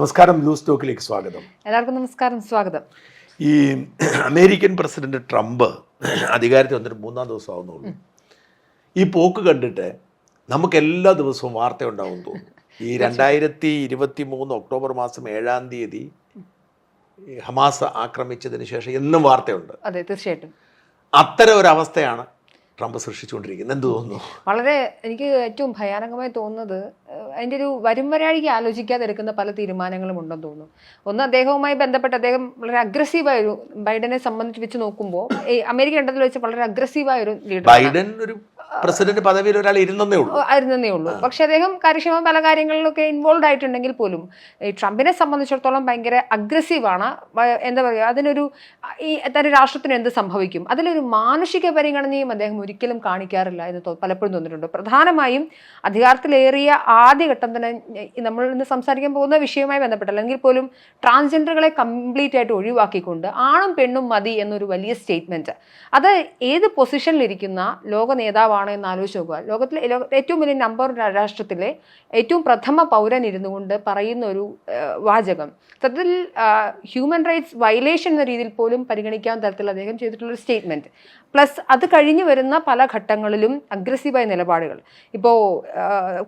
നമസ്കാരം, ന്യൂസ് ടോക്കിലേക്ക് സ്വാഗതം. എല്ലാവർക്കും നമസ്കാരം, സ്വാഗതം. ഈ അമേരിക്കൻ പ്രസിഡന്റ് ട്രംപ് അധികാരത്തിൽ വന്നിട്ട് 3-ാം ദിവസമാവുന്നുള്ളൂ. ഈ പോക്ക് കണ്ടിട്ട് നമുക്ക് എല്ലാ ദിവസവും വാർത്ത ഉണ്ടാവും തോന്നുന്നു. ഈ 2023 ഒക്ടോബർ മാസം 7-ാം തീയതി ഹമാസ് ആക്രമിച്ചതിന് ശേഷം എന്നും വാർത്തയുണ്ട്. അതെ, തീർച്ചയായിട്ടും അത്തരം ഒരു അവസ്ഥയാണ് ട്രംപ് സൃഷ്ടിച്ചുകൊണ്ടിരിക്കുന്നത്. എന്ത് തോന്നുന്നു? വളരെ എനിക്ക് ഏറ്റവും ഭയാനകമായി തോന്നുന്നത് അതിൻ്റെ ഒരു വരും വരാഴിക്ക് ആലോചിക്കാതെ എടുക്കുന്ന പല തീരുമാനങ്ങളും ഉണ്ടെന്ന് തോന്നുന്നു. ഒന്ന്, അദ്ദേഹവുമായി ബന്ധപ്പെട്ട് അദ്ദേഹം വളരെ അഗ്രസീവായ ഒരു ബൈഡനെ സംബന്ധിച്ച് വെച്ച് നോക്കുമ്പോൾ അമേരിക്ക കണ്ടതിൽ വെച്ച് വളരെ അഗ്രസീവായ ഒരു ലീഡർ. ബൈഡൻ ഒരു പ്രസിഡന്റ് പദവിയിൽ ഒരാൾ ഇരുന്നേ ഉള്ളൂ. പക്ഷെ അദ്ദേഹം കാര്യക്ഷമ പല കാര്യങ്ങളിലൊക്കെ ഇൻവോൾവ് ആയിട്ടുണ്ടെങ്കിൽ പോലും ഈ ട്രംപിനെ സംബന്ധിച്ചിടത്തോളം ഭയങ്കര അഗ്രസീവാണ്. എന്താ പറയുക, അതിനൊരു ഈ തന്റെ രാഷ്ട്രത്തിന് എന്ത് സംഭവിക്കും, അതിലൊരു മാനുഷിക പരിഗണനയും അദ്ദേഹം ഒരിക്കലും കാണിക്കാറില്ല എന്ന് പലപ്പോഴും തോന്നിയിട്ടുണ്ട്. പ്രധാനമായും അധികാരത്തിലേറിയ ആദ്യഘട്ടം തന്നെ നമ്മൾ ഇന്ന് സംസാരിക്കാൻ പോകുന്ന വിഷയവുമായി ബന്ധപ്പെട്ടല്ല എങ്കിൽ പോലും ട്രാൻസ്ജെൻഡറുകളെ കംപ്ലീറ്റ് ആയിട്ട് ഒഴിവാക്കിക്കൊണ്ട് ആണും പെണ്ണും മതി എന്നൊരു വലിയ സ്റ്റേറ്റ്മെന്റ്, അത് ഏത് പൊസിഷനിലിരിക്കുന്ന ലോക നേതാവാണ് എന്ന് ആലോചിച്ച് നോക്കുക. ലോകത്തിലെ ഏറ്റവും വലിയ നമ്പർ രാഷ്ട്രത്തിലെ ഏറ്റവും പ്രഥമ പൗരൻ ഇരുന്നു കൊണ്ട് പറയുന്ന ഒരു വാചകം സത്യത്തിൽ ഹ്യൂമൻ റൈറ്റ്സ് വയലേഷൻ എന്ന രീതിയിൽ പോലും പരിഗണിക്കാൻ തരത്തിൽ അദ്ദേഹം ചെയ്തിട്ടുള്ളൊരു സ്റ്റേറ്റ്മെന്റ്. പ്ലസ് അത് കഴിഞ്ഞു വരുന്ന പല ഘട്ടങ്ങളിലും അഗ്രസീവായ നിലപാടുകൾ. ഇപ്പോൾ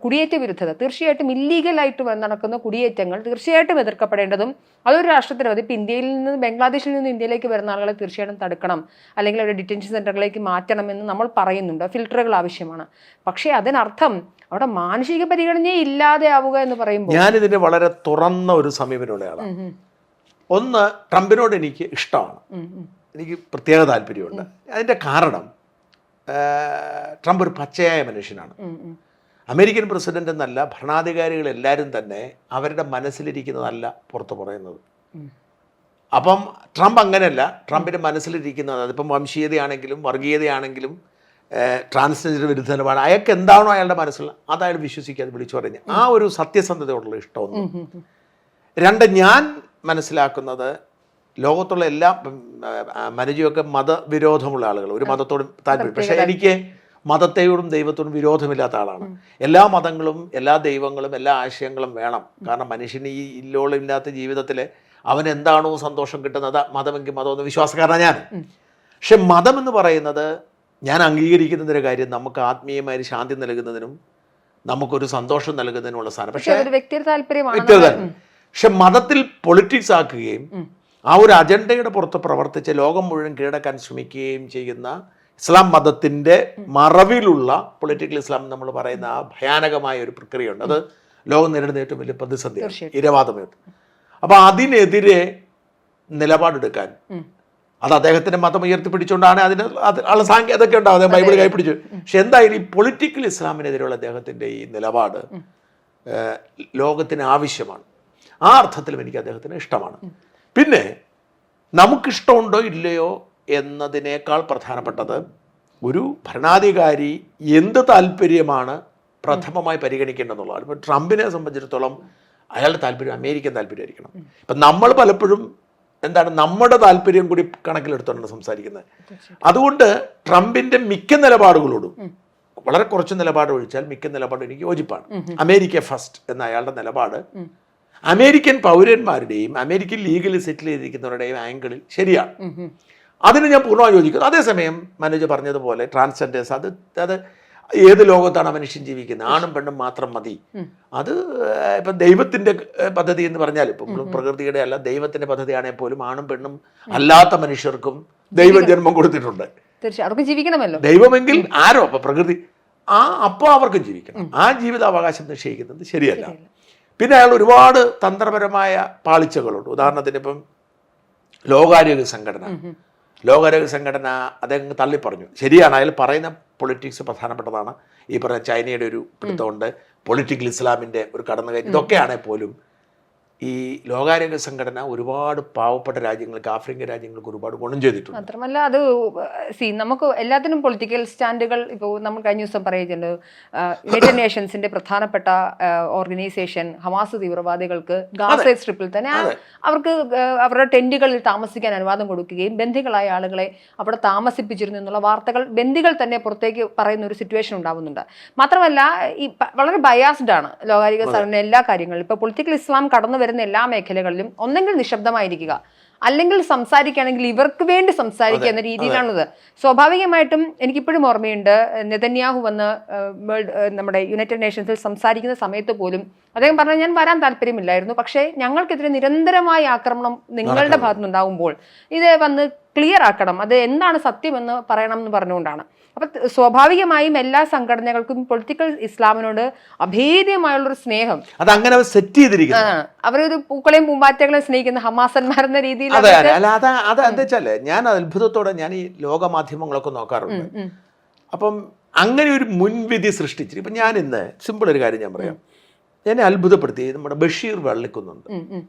കുടിയേറ്റ വിരുദ്ധത, തീർച്ചയായിട്ടും ഇല്ലീഗലായിട്ട് നടക്കുന്ന കുടിയേറ്റങ്ങൾ തീർച്ചയായിട്ടും എതിർക്കപ്പെടേണ്ടതും അതൊരു രാഷ്ട്രത്തിന് മതി. ഇപ്പം ഇന്ത്യയിൽ നിന്ന് ബംഗ്ലാദേശിൽ നിന്ന് ഇന്ത്യയിലേക്ക് വരുന്ന ആളുകളെ തീർച്ചയായിട്ടും തടുക്കണം, അല്ലെങ്കിൽ അവരുടെ ഡിറ്റൻഷൻ സെന്ററുകളിലേക്ക് മാറ്റണം എന്ന് നമ്മൾ പറയുന്നുണ്ട്. ഫിൽട്ടറുകൾ ആവശ്യമാണ്. പക്ഷേ അതിനർത്ഥം അവിടെ മാനുഷിക പരിഗണനയെ ഇല്ലാതെ ആവുക എന്ന് പറയുമ്പോൾ ഞാനിതിന് വളരെ തുറന്ന ഒരു സമീപനമുള്ള ആളാണ്. ഒന്ന്, ട്രംപിനോട് എനിക്ക് ഇഷ്ടമാണ്, എനിക്ക് പ്രത്യേക താല്പര്യമുണ്ട്. അതിൻ്റെ കാരണം ട്രംപ് ഒരു പച്ചയായ മനുഷ്യനാണ്. അമേരിക്കൻ പ്രസിഡന്റ് എന്നല്ല, ഭരണാധികാരികളെല്ലാവരും തന്നെ അവരുടെ മനസ്സിലിരിക്കുന്നതല്ല പുറത്ത് പറയുന്നത്. അപ്പം ട്രംപ് അങ്ങനെയല്ല. ട്രംപിൻ്റെ മനസ്സിലിരിക്കുന്നത്, അതിപ്പം വംശീയതയാണെങ്കിലും വർഗീയതയാണെങ്കിലും ട്രാൻസ്ജെൻഡർ വിരുദ്ധ നിലപാട്, അയാൾക്ക് എന്താണോ അയാളുടെ മനസ്സിൽ അത് അയാൾ വിശ്വസിക്കാതെ വിളിച്ചു പറഞ്ഞ് ആ ഒരു സത്യസന്ധതയോടുള്ള ഇഷ്ടമൊന്നും. രണ്ട്, ഞാൻ മനസ്സിലാക്കുന്നത് ലോകത്തുള്ള എല്ലാ മനുഷ്യയൊക്കെ മതവിരോധമുള്ള ആളുകൾ, ഒരു മതത്തോടും താല്പര്യം. പക്ഷേ എനിക്ക് മതത്തെയോടും ദൈവത്തോടും വിരോധമില്ലാത്ത ആളാണ്. എല്ലാ മതങ്ങളും എല്ലാ ദൈവങ്ങളും എല്ലാ ആശയങ്ങളും വേണം. കാരണം മനുഷ്യന് ഈ ഇല്ലോളമില്ലാത്ത ജീവിതത്തിൽ അവൻ എന്താണോ സന്തോഷം കിട്ടുന്നത്, മതമെങ്കിൽ മതമെന്ന് വിശ്വാസക്കാരനാണ് ഞാൻ. പക്ഷെ മതം എന്ന് പറയുന്നത് ഞാൻ അംഗീകരിക്കുന്നതിൻ്റെ കാര്യം നമുക്ക് ആത്മീയമായ ശാന്തി നൽകുന്നതിനും നമുക്കൊരു സന്തോഷം നൽകുന്നതിനുമുള്ള സാധനം. പക്ഷേ പക്ഷെ മതത്തിൽ പൊളിറ്റിക്സ് ആക്കുകയും ആ ഒരു അജണ്ടയുടെ പുറത്ത് പ്രവർത്തിച്ച് ലോകം മുഴുവൻ കീഴടക്കാൻ ശ്രമിക്കുകയും ചെയ്യുന്ന ഇസ്ലാം മതത്തിൻ്റെ മറവിലുള്ള പൊളിറ്റിക്കൽ ഇസ്ലാം നമ്മൾ പറയുന്ന ആ ഭയാനകമായ ഒരു പ്രക്രിയയുണ്ട്. അത് ലോകം നേരിടുന്ന ഏറ്റവും വലിയ പ്രതിസന്ധിയാണ്, ഇരവാദമായിട്ട്. അപ്പോൾ അതിനെതിരെ നിലപാടെടുക്കാൻ, അത് അദ്ദേഹത്തിൻ്റെ മതം ഉയർത്തിപ്പിടിച്ചുകൊണ്ടാണ് അതിന് അതൊക്കെ ഉണ്ടാവും, അദ്ദേഹം ബൈബിൾ കൈപ്പിടിച്ചു. പക്ഷെ എന്തായാലും ഈ പൊളിറ്റിക്കൽ ഇസ്ലാമിനെതിരെയുള്ള അദ്ദേഹത്തിൻ്റെ ഈ നിലപാട് ലോകത്തിന് ആവശ്യമാണ്. ആ അർത്ഥത്തിലും എനിക്ക് അദ്ദേഹത്തിന് ഇഷ്ടമാണ്. പിന്നെ നമുക്കിഷ്ടമുണ്ടോ ഇല്ലയോ എന്നതിനേക്കാൾ പ്രധാനപ്പെട്ടത് ഒരു ഭരണാധികാരി എന്ത് താല്പര്യമാണ് പ്രഥമമായി പരിഗണിക്കേണ്ടതെന്നുള്ളതാണ്. ഇപ്പോൾ ട്രംപിനെ സംബന്ധിച്ചിടത്തോളം അയാളുടെ താല്പര്യം അമേരിക്കൻ താല്പര്യമായിരിക്കണം. ഇപ്പം നമ്മൾ പലപ്പോഴും എന്താണ് നമ്മുടെ താല്പര്യം കൂടി കണക്കിലെടുത്തോണ്ടാണ് സംസാരിക്കുന്നത്. അതുകൊണ്ട് ട്രംപിൻ്റെ മിക്ക നിലപാടുകളോടും, വളരെ കുറച്ച് നിലപാട് ഒഴിച്ചാൽ മിക്ക നിലപാടും എനിക്ക് യോജിപ്പാണ്. അമേരിക്ക ഫസ്റ്റ് എന്ന അയാളുടെ നിലപാട് അമേരിക്കൻ പൗരന്മാരുടെയും അമേരിക്കൻ ലീഗലി സെറ്റിൽ ചെയ്തിരിക്കുന്നവരുടെയും ആംഗിളിൽ ശരിയാണ്. അതിന് ഞാൻ പൂർണ്ണമായി യോജിക്കുന്നു. അതേസമയം മനോജ് പറഞ്ഞതുപോലെ ട്രാൻസ്ജെൻഡേഴ്സ്, അത് ഏത് ലോകത്താണ് മനുഷ്യൻ ജീവിക്കുന്നത്, ആണും പെണ്ണും മാത്രം മതി. അത് ഇപ്പം ദൈവത്തിൻ്റെ പദ്ധതി എന്ന് പറഞ്ഞാൽ, ഇപ്പം പ്രകൃതിയുടെ അല്ല ദൈവത്തിൻ്റെ പദ്ധതിയാണെങ്കിൽ പോലും ആണും പെണ്ണും അല്ലാത്ത മനുഷ്യർക്കും ദൈവം ജന്മം കൊടുത്തിട്ടുണ്ട്. തീർച്ചയായും ജീവിക്കണമല്ലോ. ദൈവമെങ്കിൽ ആരോ അപ്പം പ്രകൃതി അപ്പോൾ അവർക്കും ജീവിക്കണം. ആ ജീവിതാവകാശം നിശ്ചയിക്കുന്നത് ശരിയല്ല. പിന്നെ അയാൾ ഒരുപാട് തന്ത്രപരമായ പാളിച്ചകളുണ്ട്. ഉദാഹരണത്തിന് ഇപ്പം ലോകാരോഗ്യ സംഘടന അദ്ദേഹം തള്ളിപ്പറഞ്ഞു. ശരിയാണ്, അയാൾ പറയുന്ന പൊളിറ്റിക്സ് പ്രധാനപ്പെട്ടതാണ്. ഈ പറഞ്ഞ ചൈനയുടെ ഒരു പിടുത്തമുണ്ട്, പൊളിറ്റിക്കൽ ഇസ്ലാമിൻ്റെ ഒരു കടന്നുകയറ്റം, ഇതൊക്കെയാണെങ്കിൽ പോലും ഈ ലോകാരോഗ്യ സംഘടന ഒരുപാട് പാവപ്പെട്ട രാജ്യങ്ങൾക്ക്, ആഫ്രിക്കൻ രാജ്യങ്ങൾക്ക് ഒരുപാട് ഗുണം ചെയ്തിട്ടുണ്ട്. മാത്രമല്ല അത് നമുക്ക് എല്ലാത്തിനും പൊളിറ്റിക്കൽ സ്റ്റാൻഡുകൾ ഇപ്പോൾ നമ്മൾ കഴിഞ്ഞ ദിവസം പറയുന്നുണ്ട്. യുണൈറ്റഡ് നേഷൻസിന്റെ പ്രധാനപ്പെട്ട ഓർഗനൈസേഷൻ ഹമാസ് തീവ്രവാദികൾക്ക് ഗാസ സ്ട്രിപ്പിൽ തന്നെ അവർക്ക് അവരുടെ ടെന്റുകളിൽ താമസിക്കാൻ അനുവാദം കൊടുക്കുകയും ബന്ദികളായ ആളുകളെ അവിടെ താമസിപ്പിച്ചിരുന്നു എന്നുള്ള വാർത്തകൾ ബന്ദികൾ തന്നെ പുറത്തേക്ക് പറയുന്ന ഒരു സിറ്റുവേഷൻ ഉണ്ടാവുന്നുണ്ട്. മാത്രമല്ല ഈ വളരെ ബയാസ്ഡ് ആണ് ലോകാരോഗ്യ സംഘടന എല്ലാ കാര്യങ്ങളിലും. ഇപ്പോൾ പൊളിറ്റിക്കൽ ഇസ്ലാം കടന്നു വരുന്ന എല്ലാ മേഖലകളിലും ഒന്നെങ്കിൽ നിശബ്ദമായിരിക്കുക, അല്ലെങ്കിൽ സംസാരിക്കുകയാണെങ്കിൽ ഇവർക്ക് വേണ്ടി സംസാരിക്കുക എന്ന രീതിയിലാണത്. സ്വാഭാവികമായിട്ടും എനിക്കിപ്പോഴും ഓർമ്മയുണ്ട്, നെതന്യാഹു വന്ന് നമ്മുടെ യുണൈറ്റഡ് നേഷൻസിൽ സംസാരിക്കുന്ന സമയത്ത് പോലും അദ്ദേഹം പറഞ്ഞാൽ ഞാൻ വരാൻ താല്പര്യമില്ലായിരുന്നു, പക്ഷേ ഞങ്ങൾക്കെതിരെ നിരന്തരമായ ആക്രമണം നിങ്ങളുടെ ഭാഗത്തുനിന്നുണ്ടാകുമ്പോൾ ഇത് വന്ന് ക്ലിയർ ആക്കണം, അത് എന്താണ് സത്യമെന്ന് പറയണം എന്ന് പറഞ്ഞുകൊണ്ടാണ്. അപ്പൊ സ്വാഭാവികമായും എല്ലാ സംഘടനകൾക്കും പൊളിറ്റിക്കൽ ഇസ്ലാമിനോട് അഭേദ്യമായുള്ളൊരു സ്നേഹം അത് അങ്ങനെ സെറ്റ് ചെയ്തിരിക്കുന്നു. അവരൊരു പൂക്കളെയും പൂമ്പാറ്റകളെയും സ്നേഹിക്കുന്ന ഹമാസന്മാരെന്ന രീതിയിൽ. അത് എന്താ വെച്ചാല് ഞാൻ അത്ഭുതത്തോടെ ഞാൻ ഈ ലോകമാധ്യമങ്ങളൊക്കെ നോക്കാറുണ്ട്. അപ്പം അങ്ങനെ ഒരു മുൻവിധി സൃഷ്ടിച്ചിട്ട് ഇപ്പം ഞാൻ ഇന്ന് സിമ്പിൾ ഒരു കാര്യം ഞാൻ പറയാം, എന്നെ അത്ഭുതപ്പെടുത്തി നമ്മുടെ ബഷീർ വെള്ളിക്കുന്നുണ്ട്.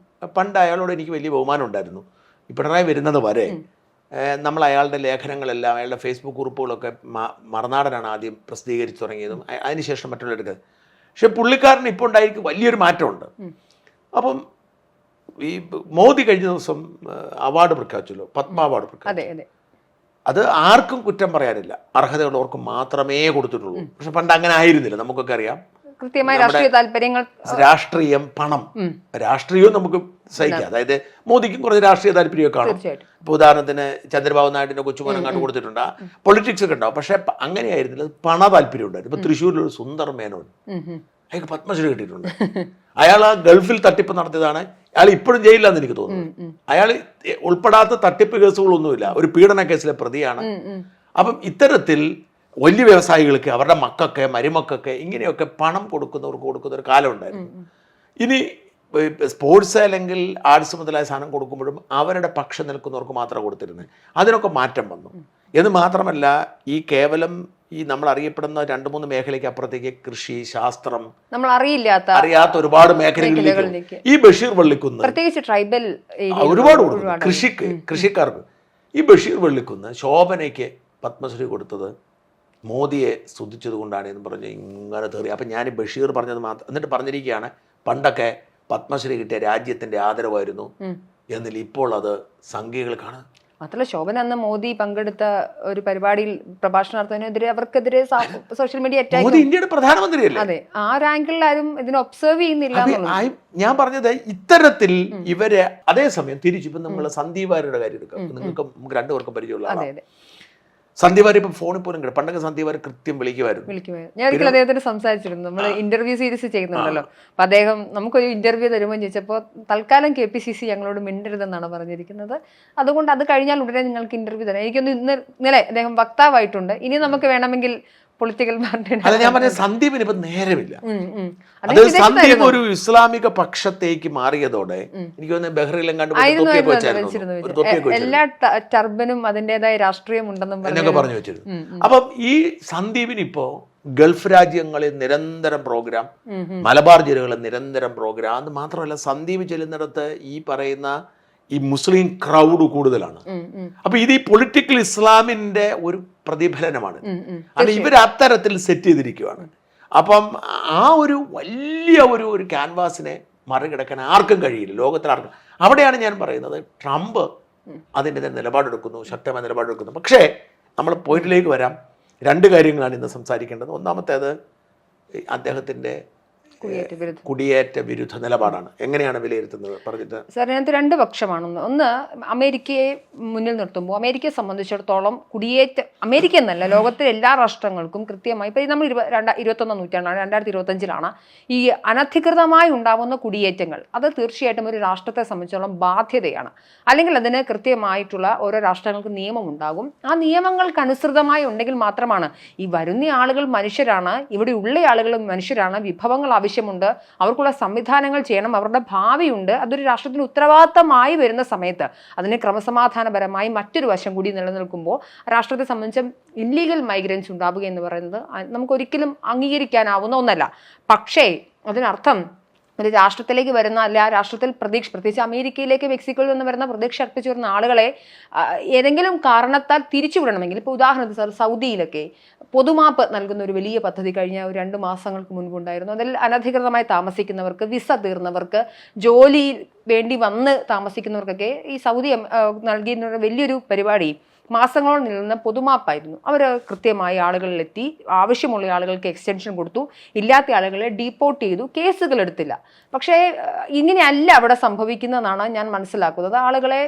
പണ്ട് അയാളോട് എനിക്ക് വലിയ ബഹുമാനം ഉണ്ടായിരുന്നു. ഈ പിണറായി വരുന്നത് വരെ നമ്മൾ അയാളുടെ ലേഖനങ്ങളെല്ലാം അയാളുടെ ഫേസ്ബുക്ക് കുറിപ്പുകളൊക്കെ മറുനാടനാണ് ആദ്യം പ്രസിദ്ധീകരിച്ചു തുടങ്ങിയതും അതിനുശേഷം മറ്റുള്ളവർക്ക്. പക്ഷെ പുള്ളിക്കാരന് ഇപ്പോൾ ഉണ്ടായിരിക്കും വലിയൊരു മാറ്റമുണ്ട്. അപ്പം ഈ മോദി കഴിഞ്ഞ ദിവസം അവാർഡ് പ്രഖ്യാപിച്ചല്ലോ, പത്മ അവാർഡ് പ്രഖ്യാപിച്ചു. അത് ആർക്കും കുറ്റം പറയാനില്ല, അർഹതയുള്ളവർക്ക് മാത്രമേ കൊടുത്തിട്ടുള്ളൂ. പക്ഷെ പണ്ട് അങ്ങനെ ആയിരുന്നില്ല, നമുക്കൊക്കെ അറിയാം. കൃത്യമായ രാഷ്ട്രീയ താല്പര്യങ്ങൾ, രാഷ്ട്രീയം, പണം, രാഷ്ട്രീയവും നമുക്ക് സഹിക്കാം. അതായത് മോദിക്കും കുറച്ച് രാഷ്ട്രീയ താല്പര്യമൊക്കെ കാണും. ഇപ്പൊ ഉദാഹരണത്തിന് ചന്ദ്രബാബു നായിഡുവിന്റെ കൊച്ചുമോനങ്ങാണ്ട് കൊടുത്തിട്ടുണ്ട്, പൊളിറ്റിക്സ് ഒക്കെ ഉണ്ടാവും. പക്ഷെ അങ്ങനെയായിരുന്നില്ല, പണ താല്പര്യം ഉണ്ടായിരുന്നു. ഇപ്പൊ തൃശ്ശൂരിലൊരു സുന്ദർ മേനോൻ, അയാൾക്ക് പത്മശ്രീ കിട്ടിയിട്ടുണ്ട്. അയാൾ ആ ഗൾഫിൽ തട്ടിപ്പ് നടത്തിയതാണ്. അയാൾ ഇപ്പോഴും ജയിലിലാന്ന് എനിക്ക് തോന്നുന്നു. അയാൾ ഉൾപ്പെടാത്ത തട്ടിപ്പ് കേസുകളൊന്നുമില്ല, ഒരു പീഡന കേസിലെ പ്രതിയാണ്. അപ്പം ഇത്തരത്തിൽ വലിയ വ്യവസായികൾക്ക് അവരുടെ മക്കൾക്ക് മരുമക്കൾക്ക് ഇങ്ങനെയൊക്കെ പണം കൊടുക്കുന്നവർക്ക് കൊടുക്കുന്ന ഒരു കാലം ഉണ്ടായിരുന്നു. ഇനി സ്പോർട്സ് അല്ലെങ്കിൽ ആർട്സ് മുതലായ സാധനം കൊടുക്കുമ്പോഴും അവരുടെ പക്ഷം നിൽക്കുന്നവർക്ക് മാത്രമേ കൊടുത്തിരുന്നത്. അതിനൊക്കെ മാറ്റം വന്നു എന്ന് മാത്രമല്ല, ഈ കേവലം ഈ നമ്മൾ അറിയപ്പെടുന്ന 2-3 മേഖലയ്ക്ക് അപ്പുറത്തേക്ക് കൃഷി, ശാസ്ത്രം, നമ്മൾ അറിയാത്ത ഒരുപാട് മേഖലകളിലേക്ക് ഈ ബഷീർ വെള്ളിക്കുന്ന്, പ്രത്യേകിച്ച് ട്രൈബൽ ഒരുപാട് കൊടുക്കുന്നു കൃഷിക്കാർക്ക്. ഈ ബഷീർ വെള്ളിക്കുന്ന് ശോഭനയ്ക്ക് പത്മശ്രീ കൊടുത്തത് മോദിയെ സ്തുതിച്ചത് കൊണ്ടാണ് എന്ന് പറഞ്ഞ് ഇങ്ങനെ തെറി. അപ്പം ഞാൻ ബഷീർ പറഞ്ഞത് മാത്രം എന്നിട്ട് പറഞ്ഞിരിക്കുകയാണ്, പണ്ടൊക്കെ പത്മശ്രീ കിട്ടിയ രാജ്യത്തിന്റെ ആദരവായിരുന്നു എന്നിൽ ഇപ്പോൾ അത് സംഖ്യകൾക്കാണ്. മാത്രമല്ല ശോഭന അന്ന് മോദി പങ്കെടുത്ത ഒരു പരിപാടിയിൽ പ്രഭാഷണം നടത്തുന്നതിനെതിരെ അവർക്കെതിരെ സോഷ്യൽ മീഡിയ അറ്റാക്ക്. ഇന്ത്യയുടെ പ്രധാനമന്ത്രിയല്ലേ? അതെ, ആ റാങ്കിൽ ആരും ഇതിനെ ഒബ്സർവ് ചെയ്യുന്നില്ല. ഞാൻ പറഞ്ഞത് ഇത്തരത്തിൽ ഇവരെ അതേസമയം തിരിച്ചു ഇപ്പം നമ്മൾ സന്ദീപ് വാര്യരുടെ കാര്യം എടുക്കാം. നിങ്ങൾക്ക് 2 പേർക്കും പരിചയമുള്ള ആളാണ് സന്ദീപ് വാര്യർ. ഇപ്പം ഫോണിൽ പോലും കിട്ടും. പണ്ടൊക്കെ സന്ദീപ് വാര്യർ കൃത്യം വിളിക്കുമായിരുന്നു. ഞാൻ ഒരിക്കലും അദ്ദേഹത്തിന് സംസാരിച്ചിരുന്നു. നമ്മൾ ഇന്റർവ്യൂ സീരീസ് ചെയ്യുന്നുണ്ടല്ലോ, അപ്പൊ അദ്ദേഹം നമുക്കൊരു ഇന്റർവ്യൂ തരുമ്പോൾ ചോദിച്ചപ്പോൾ തൽക്കാലം KPCC ഞങ്ങളോട് മിണ്ടരുതെന്നാണ് പറഞ്ഞിരിക്കുന്നത്, അതുകൊണ്ട് അത് കഴിഞ്ഞാൽ ഉടനെ നിങ്ങൾക്ക് ഇന്റർവ്യൂ തരാം. എനിക്കൊന്ന് ഇന്നലെ അദ്ദേഹം വക്താവായിട്ടുണ്ട്. ഇനി നമുക്ക് വേണമെങ്കിൽ പൊളിറ്റിക്കൽ പാർട്ടി. അല്ല, ഞാൻ പറഞ്ഞ സന്ദീപിന് ഇപ്പൊ നേരമില്ല. സന്ദീപ് ഒരു ഇസ്ലാമിക പക്ഷത്തേക്ക് മാറിയതോടെ എനിക്ക് തോന്നുന്നു ബഹ്റൈനിലെങ്ങാണ്ട് എല്ലാ ടർബനും അതിന്റേതായ രാഷ്ട്രീയം ഉണ്ടെന്നും എന്നൊക്കെ പറഞ്ഞു വെച്ചിരുന്നു. അപ്പം ഈ സന്ദീപിന് ഇപ്പോ ഗൾഫ് രാജ്യങ്ങളിൽ നിരന്തരം പ്രോഗ്രാം, മലബാർ ജില്ലകളിൽ നിരന്തരം പ്രോഗ്രാം. അത് മാത്രമല്ല സന്ദീപ് ചെല്ലുന്നിടത്ത് ഈ പറയുന്ന ഈ മുസ്ലിം ക്രൗഡ് കൂടുതലാണ്. അപ്പൊ ഇത് ഈ പൊളിറ്റിക്കൽ ഇസ്ലാമിന്റെ ഒരു പ്രതിഫലനമാണ്. അത് ഇവർ അത്തരത്തിൽ സെറ്റ് ചെയ്തിരിക്കുകയാണ്. അപ്പം ആ ഒരു വലിയ ഒരു ക്യാൻവാസിനെ മറികടക്കാൻ ആർക്കും കഴിയില്ല, ലോകത്തിൽ ആർക്കും. അവിടെയാണ് ഞാൻ പറയുന്നത്, ട്രംപ് അതിൻ്റെ നിലപാടെടുക്കുന്നു, ശക്തമായ നിലപാടെടുക്കുന്നു. പക്ഷേ നമ്മൾ പോയിന്റിലേക്ക് വരാം. 2 കാര്യങ്ങളാണ് ഇന്ന് സംസാരിക്കേണ്ടത്. ഒന്നാമത്തേത് അദ്ദേഹത്തിൻ്റെ കുടിയേറ്റ വിരുദ്ധ നിലപാടാണ്. എങ്ങനെയാണ് വിലയിരുത്തുന്നത് പറഞ്ഞിട്ട്? സാർ, ഇതിനകത്ത് 2 പക്ഷമാണ്. ഒന്ന്, അമേരിക്കയെ മുന്നിൽ നിർത്തുമ്പോൾ അമേരിക്കയെ സംബന്ധിച്ചിടത്തോളം അമേരിക്ക എന്നല്ല, ലോകത്തിലെ എല്ലാ രാഷ്ട്രങ്ങൾക്കും കൃത്യമായി ഇപ്പം നമ്മൾ 21-ാം നൂറ്റാണ്ടാണ്, 2025-ലാണ് ഈ അനധികൃതമായി ഉണ്ടാവുന്ന കുടിയേറ്റങ്ങൾ അത് തീർച്ചയായിട്ടും ഒരു രാഷ്ട്രത്തെ സംബന്ധിച്ചോളം ബാധ്യതയാണ്. അല്ലെങ്കിൽ അതിന് കൃത്യമായിട്ടുള്ള ഓരോ രാഷ്ട്രങ്ങൾക്ക് നിയമമുണ്ടാകും. ആ നിയമങ്ങൾക്ക് അനുസൃതമായി ഉണ്ടെങ്കിൽ മാത്രമാണ് ഈ വരുന്ന ആളുകൾ മനുഷ്യരാണ്, ഇവിടെ ഉള്ള ആളുകൾ മനുഷ്യരാണ്, വിഭവങ്ങൾ ആവശ്യമുണ്ട്, അവർക്കുള്ള സംവിധാനങ്ങൾ ചെയ്യണം, അവരുടെ ഭാവിയുണ്ട്. അതൊരു രാഷ്ട്രത്തിന് ഉത്തരവാദിത്തമായി വരുന്ന സമയത്ത് അതിന് ക്രമസമാധാനപരമായി മറ്റൊരു വശം കൂടി നിലനിൽക്കുമ്പോൾ രാഷ്ട്രത്തെ സംബന്ധിച്ച് ഇല്ലീഗൽ മൈഗ്രൻസ് ഉണ്ടാവുക എന്ന് പറയുന്നത് നമുക്കൊരിക്കലും അംഗീകരിക്കാനാവുന്ന ഒന്നല്ല. പക്ഷേ അതിനർത്ഥം ഒരു രാഷ്ട്രത്തിലേക്ക് വരുന്ന, അല്ലെ ആ രാഷ്ട്രത്തിൽ പ്രത്യേകിച്ച് അമേരിക്കയിലേക്ക് മെക്സിക്കോയിൽ നിന്ന് വരുന്ന പ്രതീക്ഷ അർപ്പിച്ചു വരുന്ന ആളുകളെ ഏതെങ്കിലും കാരണത്താൽ തിരിച്ചുവിടണമെങ്കിൽ, ഇപ്പോൾ ഉദാഹരണത്തിന് സാർ സൗദിയിലൊക്കെ പൊതുമാപ്പ് നൽകുന്ന ഒരു വലിയ പദ്ധതി കഴിഞ്ഞ ഒരു 2 മാസങ്ങൾക്ക് മുൻപുണ്ടായിരുന്നു. അതിൽ അനധികൃതമായി താമസിക്കുന്നവർക്ക്, വിസ തീർന്നവർക്ക്, ജോലി വേണ്ടി വന്ന് താമസിക്കുന്നവർക്കൊക്കെ ഈ സൗദി നൽകിയിരുന്ന വലിയൊരു പരിപാടി മാസങ്ങളോളം നിൽക്കുന്ന പൊതുമാപ്പായിരുന്നു. അവർ കൃത്യമായി ആളുകളിലെത്തി, ആവശ്യമുള്ള ആളുകൾക്ക് എക്സ്റ്റൻഷൻ കൊടുത്തു, ഇല്ലാത്ത ആളുകളെ ഡീപ്പോർട്ട് ചെയ്തു, കേസുകൾ എടുത്തില്ല. പക്ഷേ ഇങ്ങനെയല്ല അവിടെ സംഭവിക്കുന്നതെന്നാണ് ഞാൻ മനസ്സിലാക്കുന്നത്. ആളുകളെ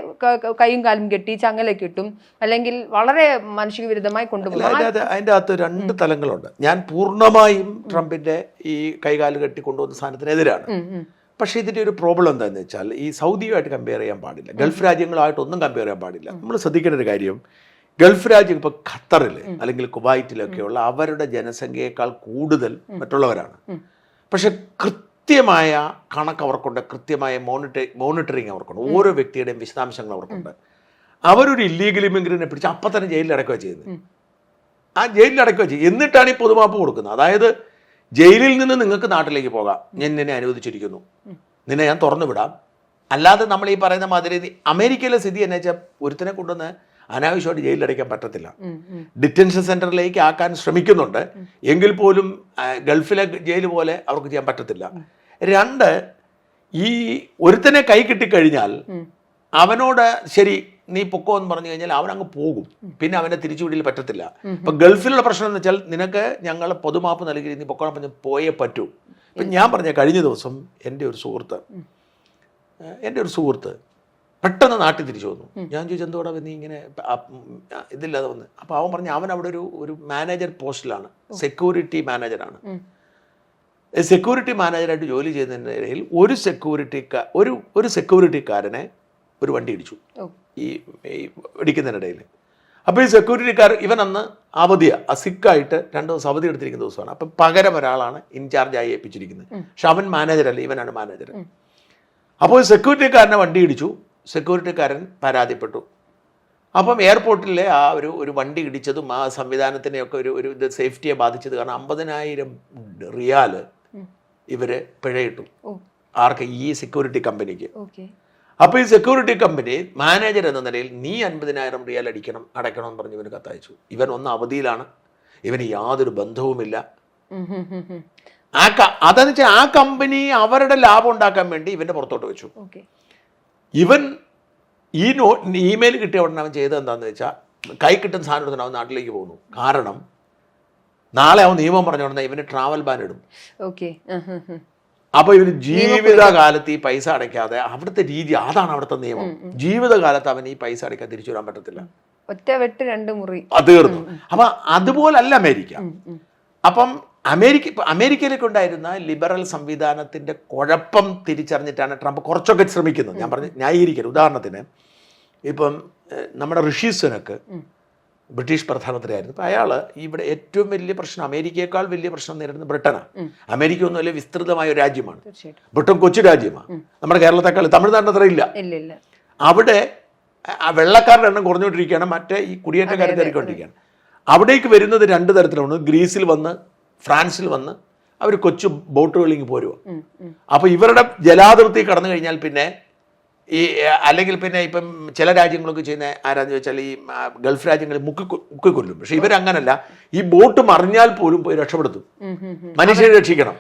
കൈയും കാലും കെട്ടി ചങ്ങലൊക്കെ ഇട്ടും അല്ലെങ്കിൽ വളരെ മനുഷ്യവിരുദ്ധമായി കൊണ്ടുപോകും. അതിൻ്റെ അകത്ത് രണ്ട് തലങ്ങളുണ്ട്. ഞാൻ പൂർണ്ണമായും ട്രംപിന്റെ ഈ കൈകാല് കെട്ടി കൊണ്ടുവന്ന സാധനത്തിനെതിരാണ്. പക്ഷേ ഇതിൻ്റെ ഒരു പ്രോബ്ലം എന്താണെന്ന് വെച്ചാൽ ഈ സൗദിയുമായിട്ട് കമ്പയർ ചെയ്യാൻ പാടില്ല, ഗൾഫ് രാജ്യങ്ങളായിട്ടൊന്നും കമ്പയർ ചെയ്യാൻ പാടില്ല. നമ്മൾ ശ്രദ്ധിക്കേണ്ട ഒരു കാര്യം, ഗൾഫ് രാജ്യം ഇപ്പോൾ ഖത്തറിൽ അല്ലെങ്കിൽ കുവൈറ്റിലൊക്കെയുള്ള അവരുടെ ജനസംഖ്യയേക്കാൾ കൂടുതൽ മറ്റുള്ളവരാണ്. പക്ഷെ കൃത്യമായ കണക്ക് അവർക്കുണ്ട്, കൃത്യമായ മോണിറ്ററിങ് അവർക്കുണ്ട്, ഓരോ വ്യക്തിയുടെയും വിശദാംശങ്ങൾ അവർക്കുണ്ട്. അവരൊരു ഇല്ലീഗൽ ഇമിഗ്രന്റിനെ പിടിച്ച് അപ്പം തന്നെ ജയിലിൽ അടക്കുക ചെയ്യുന്നത്. ആ ജയിലിൽ അടക്കുക ചെയ്യും. എന്നിട്ടാണ് ഈ പൊതുമാപ്പ് കൊടുക്കുന്നത്. അതായത് ജയിലിൽ നിന്ന് നിങ്ങൾക്ക് നാട്ടിലേക്ക് പോകാം, ഞാൻ നിന്നെ അനുവദിച്ചിരിക്കുന്നു, നിന്നെ ഞാൻ തുറന്നു വിടാം. അല്ലാതെ നമ്മൾ ഈ പറയുന്ന മാതിരി അമേരിക്കയിലെ സ്ഥിതി എന്ന് വെച്ചാൽ ഒരുത്തിനെ കൊണ്ടുവന്ന് അനാവശ്യമായിട്ട് ജയിലിലടയ്ക്കാൻ പറ്റത്തില്ല. ഡിറ്റൻഷൻ സെന്ററിലേക്ക് ആക്കാൻ ശ്രമിക്കുന്നുണ്ട്, എങ്കിൽ പോലും ഗൾഫിലെ ജയിൽ പോലെ അവർക്ക് ചെയ്യാൻ പറ്റത്തില്ല. രണ്ട്, ഈ ഒരുത്തനെ കൈ കിട്ടിക്കഴിഞ്ഞാൽ അവനോട് ശരി നീ പൊക്കോ എന്ന് പറഞ്ഞു കഴിഞ്ഞാൽ അവൻ അങ്ങ് പോകും, പിന്നെ അവനെ തിരിച്ചുവിടിയിൽ പറ്റത്തില്ല. ഇപ്പം ഗൾഫിലുള്ള പ്രശ്നം എന്ന് വെച്ചാൽ നിനക്ക് ഞങ്ങൾ പൊതുമാപ്പ് നൽകി നീ പൊക്കോണം പറഞ്ഞ് പോയേ പറ്റൂ. ഇപ്പം ഞാൻ പറഞ്ഞ കഴിഞ്ഞ ദിവസം എൻ്റെ ഒരു സുഹൃത്ത് പെട്ടെന്ന് നാട്ടിൽ തിരിച്ചു വന്നു. ഞാൻ ചോദിച്ചു എന്തോടാ നീ ഇങ്ങനെ ഇതില്ലാതെ വന്ന്. അപ്പോൾ അവൻ പറഞ്ഞു അവൻ അവിടെ ഒരു മാനേജർ പോസ്റ്റിലാണ്, സെക്യൂരിറ്റി മാനേജറാണ്. സെക്യൂരിറ്റി മാനേജറായിട്ട് ജോലി ചെയ്യുന്നതിൻ്റെ ഇടയിൽ ഒരു സെക്യൂരിറ്റിക്കാരനെ ഒരു വണ്ടി ഇടിച്ചു ഈ ഇടിക്കുന്നതിനിടയിൽ. അപ്പോൾ ഈ സെക്യൂരിറ്റിക്കാർ ഇവൻ അന്ന് അവധിയാണ്, സിക്കായിട്ട് 2 ദിവസം അവധി എടുത്തിരിക്കുന്ന ദിവസമാണ്. അപ്പം പകരം ഒരാളാണ് ഇൻചാർജായി ഏൽപ്പിച്ചിരിക്കുന്നത്. പക്ഷെ അവൻ മാനേജറല്ല, ഇവനാണ് മാനേജർ. അപ്പോൾ സെക്യൂരിറ്റിക്കാരനെ വണ്ടി ഇടിച്ചു, സെക്യൂരിറ്റിക്കാരൻ പരാതിപ്പെട്ടു. അപ്പം എയർപോർട്ടിലെ ആ ഒരു വണ്ടി ഇടിച്ചതും ആ സംവിധാനത്തിനെയൊക്കെ ഒരു ഇത് സേഫ്റ്റിയെ ബാധിച്ചത് കാരണം 50,000 റിയാല് ഇവർ പിഴയിട്ടു. ആർക്ക്? ഈ സെക്യൂരിറ്റി കമ്പനിക്ക്. അപ്പോൾ ഈ സെക്യൂരിറ്റി കമ്പനി മാനേജർ എന്ന നിലയിൽ നീ 50,000 റിയാൽ അടയ്ക്കണം എന്ന് പറഞ്ഞ് ഇവന് കത്തയച്ചു. ഇവൻ ഒന്ന് അവധിയിലാണ്, ഇവന് യാതൊരു ബന്ധവുമില്ല. അതെന്ന് വെച്ചാൽ ആ കമ്പനി അവരുടെ ലാഭം ഉണ്ടാക്കാൻ വേണ്ടി ഇവന്റെ പുറത്തോട്ട് വെച്ചു. ഇവൻ ഈ ഇമെയിൽ കിട്ടിയ ഉടനെ അവൻ ചെയ്തത് എന്താണെന്ന് വെച്ചാൽ കൈ കിട്ടുന്ന സാധനം എടുത്തിട്ട് അവൻ നാട്ടിലേക്ക് പോകുന്നു. കാരണം നാളെ അവൻ നിയമം പറഞ്ഞു കൊടുത്താൽ ഇവന് ട്രാവൽ ബാൻ ഇടും. അപ്പൊ ഇവന് ജീവിതകാലത്ത് ഈ പൈസ അടയ്ക്കാതെ, അവിടുത്തെ രീതി അതാണ്, അവിടുത്തെ നിയമം. ജീവിതകാലത്ത് അവൻ ഈ പൈസ അടയ്ക്കാതെ തിരിച്ചു വരാൻ പറ്റത്തില്ല. ഒറ്റ വെട്ട് 2 മുറി തീർന്നു. അപ്പൊ അതുപോലല്ല അമേരിക്ക. അപ്പം അമേരിക്കയിലേക്ക് ഉണ്ടായിരുന്ന ലിബറൽ സംവിധാനത്തിന്റെ കുഴപ്പം തിരിച്ചറിഞ്ഞിട്ടാണ് ട്രംപ് കുറച്ചൊക്കെ ശ്രമിക്കുന്നത്. ഞാൻ പറഞ്ഞു ന്യായീകരിക്കരുത്. ഉദാഹരണത്തിന് ഇപ്പം നമ്മുടെ ഋഷി സുനക്ക് ബ്രിട്ടീഷ് പ്രധാനമന്ത്രിയായിരുന്നു. അപ്പം അയാൾ ഇവിടെ ഏറ്റവും വലിയ പ്രശ്നം, അമേരിക്കയേക്കാൾ വലിയ പ്രശ്നം നേരിടുന്നത് ബ്രിട്ടനാണ്. അമേരിക്ക ഒന്നും വലിയ വിസ്തൃതമായ ഒരു രാജ്യമാണ്, ബ്രിട്ടൻ കൊച്ചു രാജ്യമാണ്. നമ്മുടെ കേരളത്തെക്കാൾ തമിഴ്നാട്ടിൽ അത്ര ഇല്ല. അവിടെ വെള്ളക്കാരുടെ എണ്ണം കുറഞ്ഞുകൊണ്ടിരിക്കുകയാണ്, മറ്റേ ഈ കുടിയേറ്റക്കാർ കയറിക്കൊണ്ടിരിക്കുകയാണ്. അവിടേക്ക് വരുന്നത് 2 തരത്തിലാണ്. ഗ്രീസിൽ വന്ന് ഫ്രാൻസിൽ വന്ന് അവർ കൊച്ചു ബോട്ടുകളിൽ പോരുക. അപ്പോൾ ഇവരുടെ ജലാതിർത്തി കടന്നു കഴിഞ്ഞാൽ പിന്നെ അല്ലെങ്കിൽ പിന്നെ ഇപ്പം ചില രാജ്യങ്ങളൊക്കെ ചെയ്യുന്ന ആരാന്ന് ചോദിച്ചാൽ ഈ ഗൾഫ് രാജ്യങ്ങളിൽ മുക്കിക്കൊല്ലും. പക്ഷെ ഇവരങ്ങനല്ല, ഈ ബോട്ട് മറിഞ്ഞാൽ പോലും പോയി രക്ഷപ്പെടുത്തും, മനുഷ്യരെ രക്ഷിക്കണം.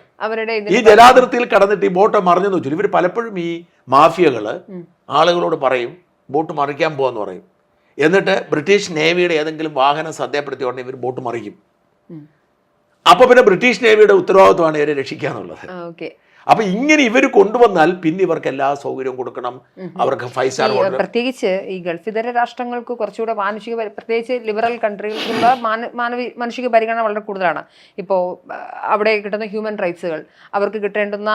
ഈ ജലാതിർത്തിയിൽ കടന്നിട്ട് ഈ ബോട്ട് മറിഞ്ഞെന്ന് വെച്ചാൽ ഇവർ പലപ്പോഴും ഈ മാഫിയകള് ആളുകളോട് പറയും ബോട്ട് മറിക്കാൻ പോവാന്ന് പറയും. എന്നിട്ട് ബ്രിട്ടീഷ് നേവിയുടെ ഏതെങ്കിലും വാഹനം ശ്രദ്ധപ്പെടുത്തിയ ഉടനെ ഇവർ ബോട്ട് മറിക്കും. അപ്പൊ പിന്നെ ബ്രിട്ടീഷ് നേവിയുടെ ഉത്തരവാദിത്വമാണ് ഇവരെ രക്ഷിക്കുക എന്നുള്ളത്. അപ്പൊ ഇങ്ങനെ ഇവർ കൊണ്ടുവന്നാൽ പിന്നെ ഇവർക്ക് എല്ലാ സൗകര്യവും കൊടുക്കണം, അവർക്ക് 5 സ്റ്റാർ ഹോട്ടൽ. പ്രത്യേകിച്ച് ഈ ഗൾഫിതര രാഷ്ട്രങ്ങൾക്ക് കുറച്ചുകൂടെ മാനുഷിക, പ്രത്യേകിച്ച് ലിബറൽ കൺട്രികൾക്കുള്ള മാനുഷിക പരിഗണന വളരെ കൂടുതലാണ്. ഇപ്പോൾ അവിടെ കിട്ടുന്ന ഹ്യൂമൻ റൈറ്റ്സുകൾ, അവർക്ക് കിട്ടേണ്ടുന്ന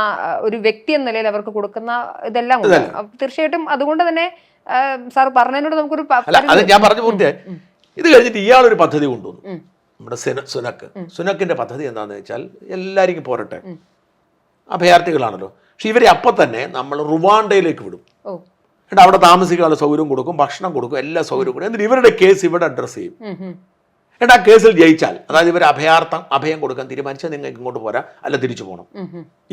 ഒരു വ്യക്തി എന്ന നിലയിൽ അവർക്ക് കൊടുക്കുന്ന ഇതെല്ലാം തീർച്ചയായിട്ടും. അതുകൊണ്ട് തന്നെ സാർ പറഞ്ഞതിനോട് നമുക്കൊരു ഞാൻ പറഞ്ഞു പൂർത്തിയായി. ഇത് കഴിഞ്ഞിട്ട് ഇയാളൊരു പദ്ധതി കൊണ്ടുവന്നു, നമ്മുടെ സുനക്കിന്റെ പദ്ധതി എന്താണെന്ന് വെച്ചാൽ എല്ലാവർക്കും പോരട്ടെ, അഭയാർത്ഥികളാണല്ലോ. പക്ഷെ ഇവരെ അപ്പം തന്നെ നമ്മൾ റുവാണ്ടയിലേക്ക് വിടും. എന്നിട്ട് അവിടെ താമസിക്കാനുള്ള സൗകര്യം കൊടുക്കും, ഭക്ഷണം കൊടുക്കും, എല്ലാ സൗകര്യവും കൊടുക്കും. എന്നിട്ട് ഇവരുടെ കേസ് ഇവിടെ അഡ്രസ്സ് ചെയ്യും. എന്നിട്ട് ആ കേസിൽ ജയിച്ചാൽ, അതായത് ഇവർ അഭയം കൊടുക്കാൻ തീരുമാനിച്ചാൽ നിങ്ങൾക്ക് ഇങ്ങോട്ട് പോരാ, അല്ല തിരിച്ചു പോകണം.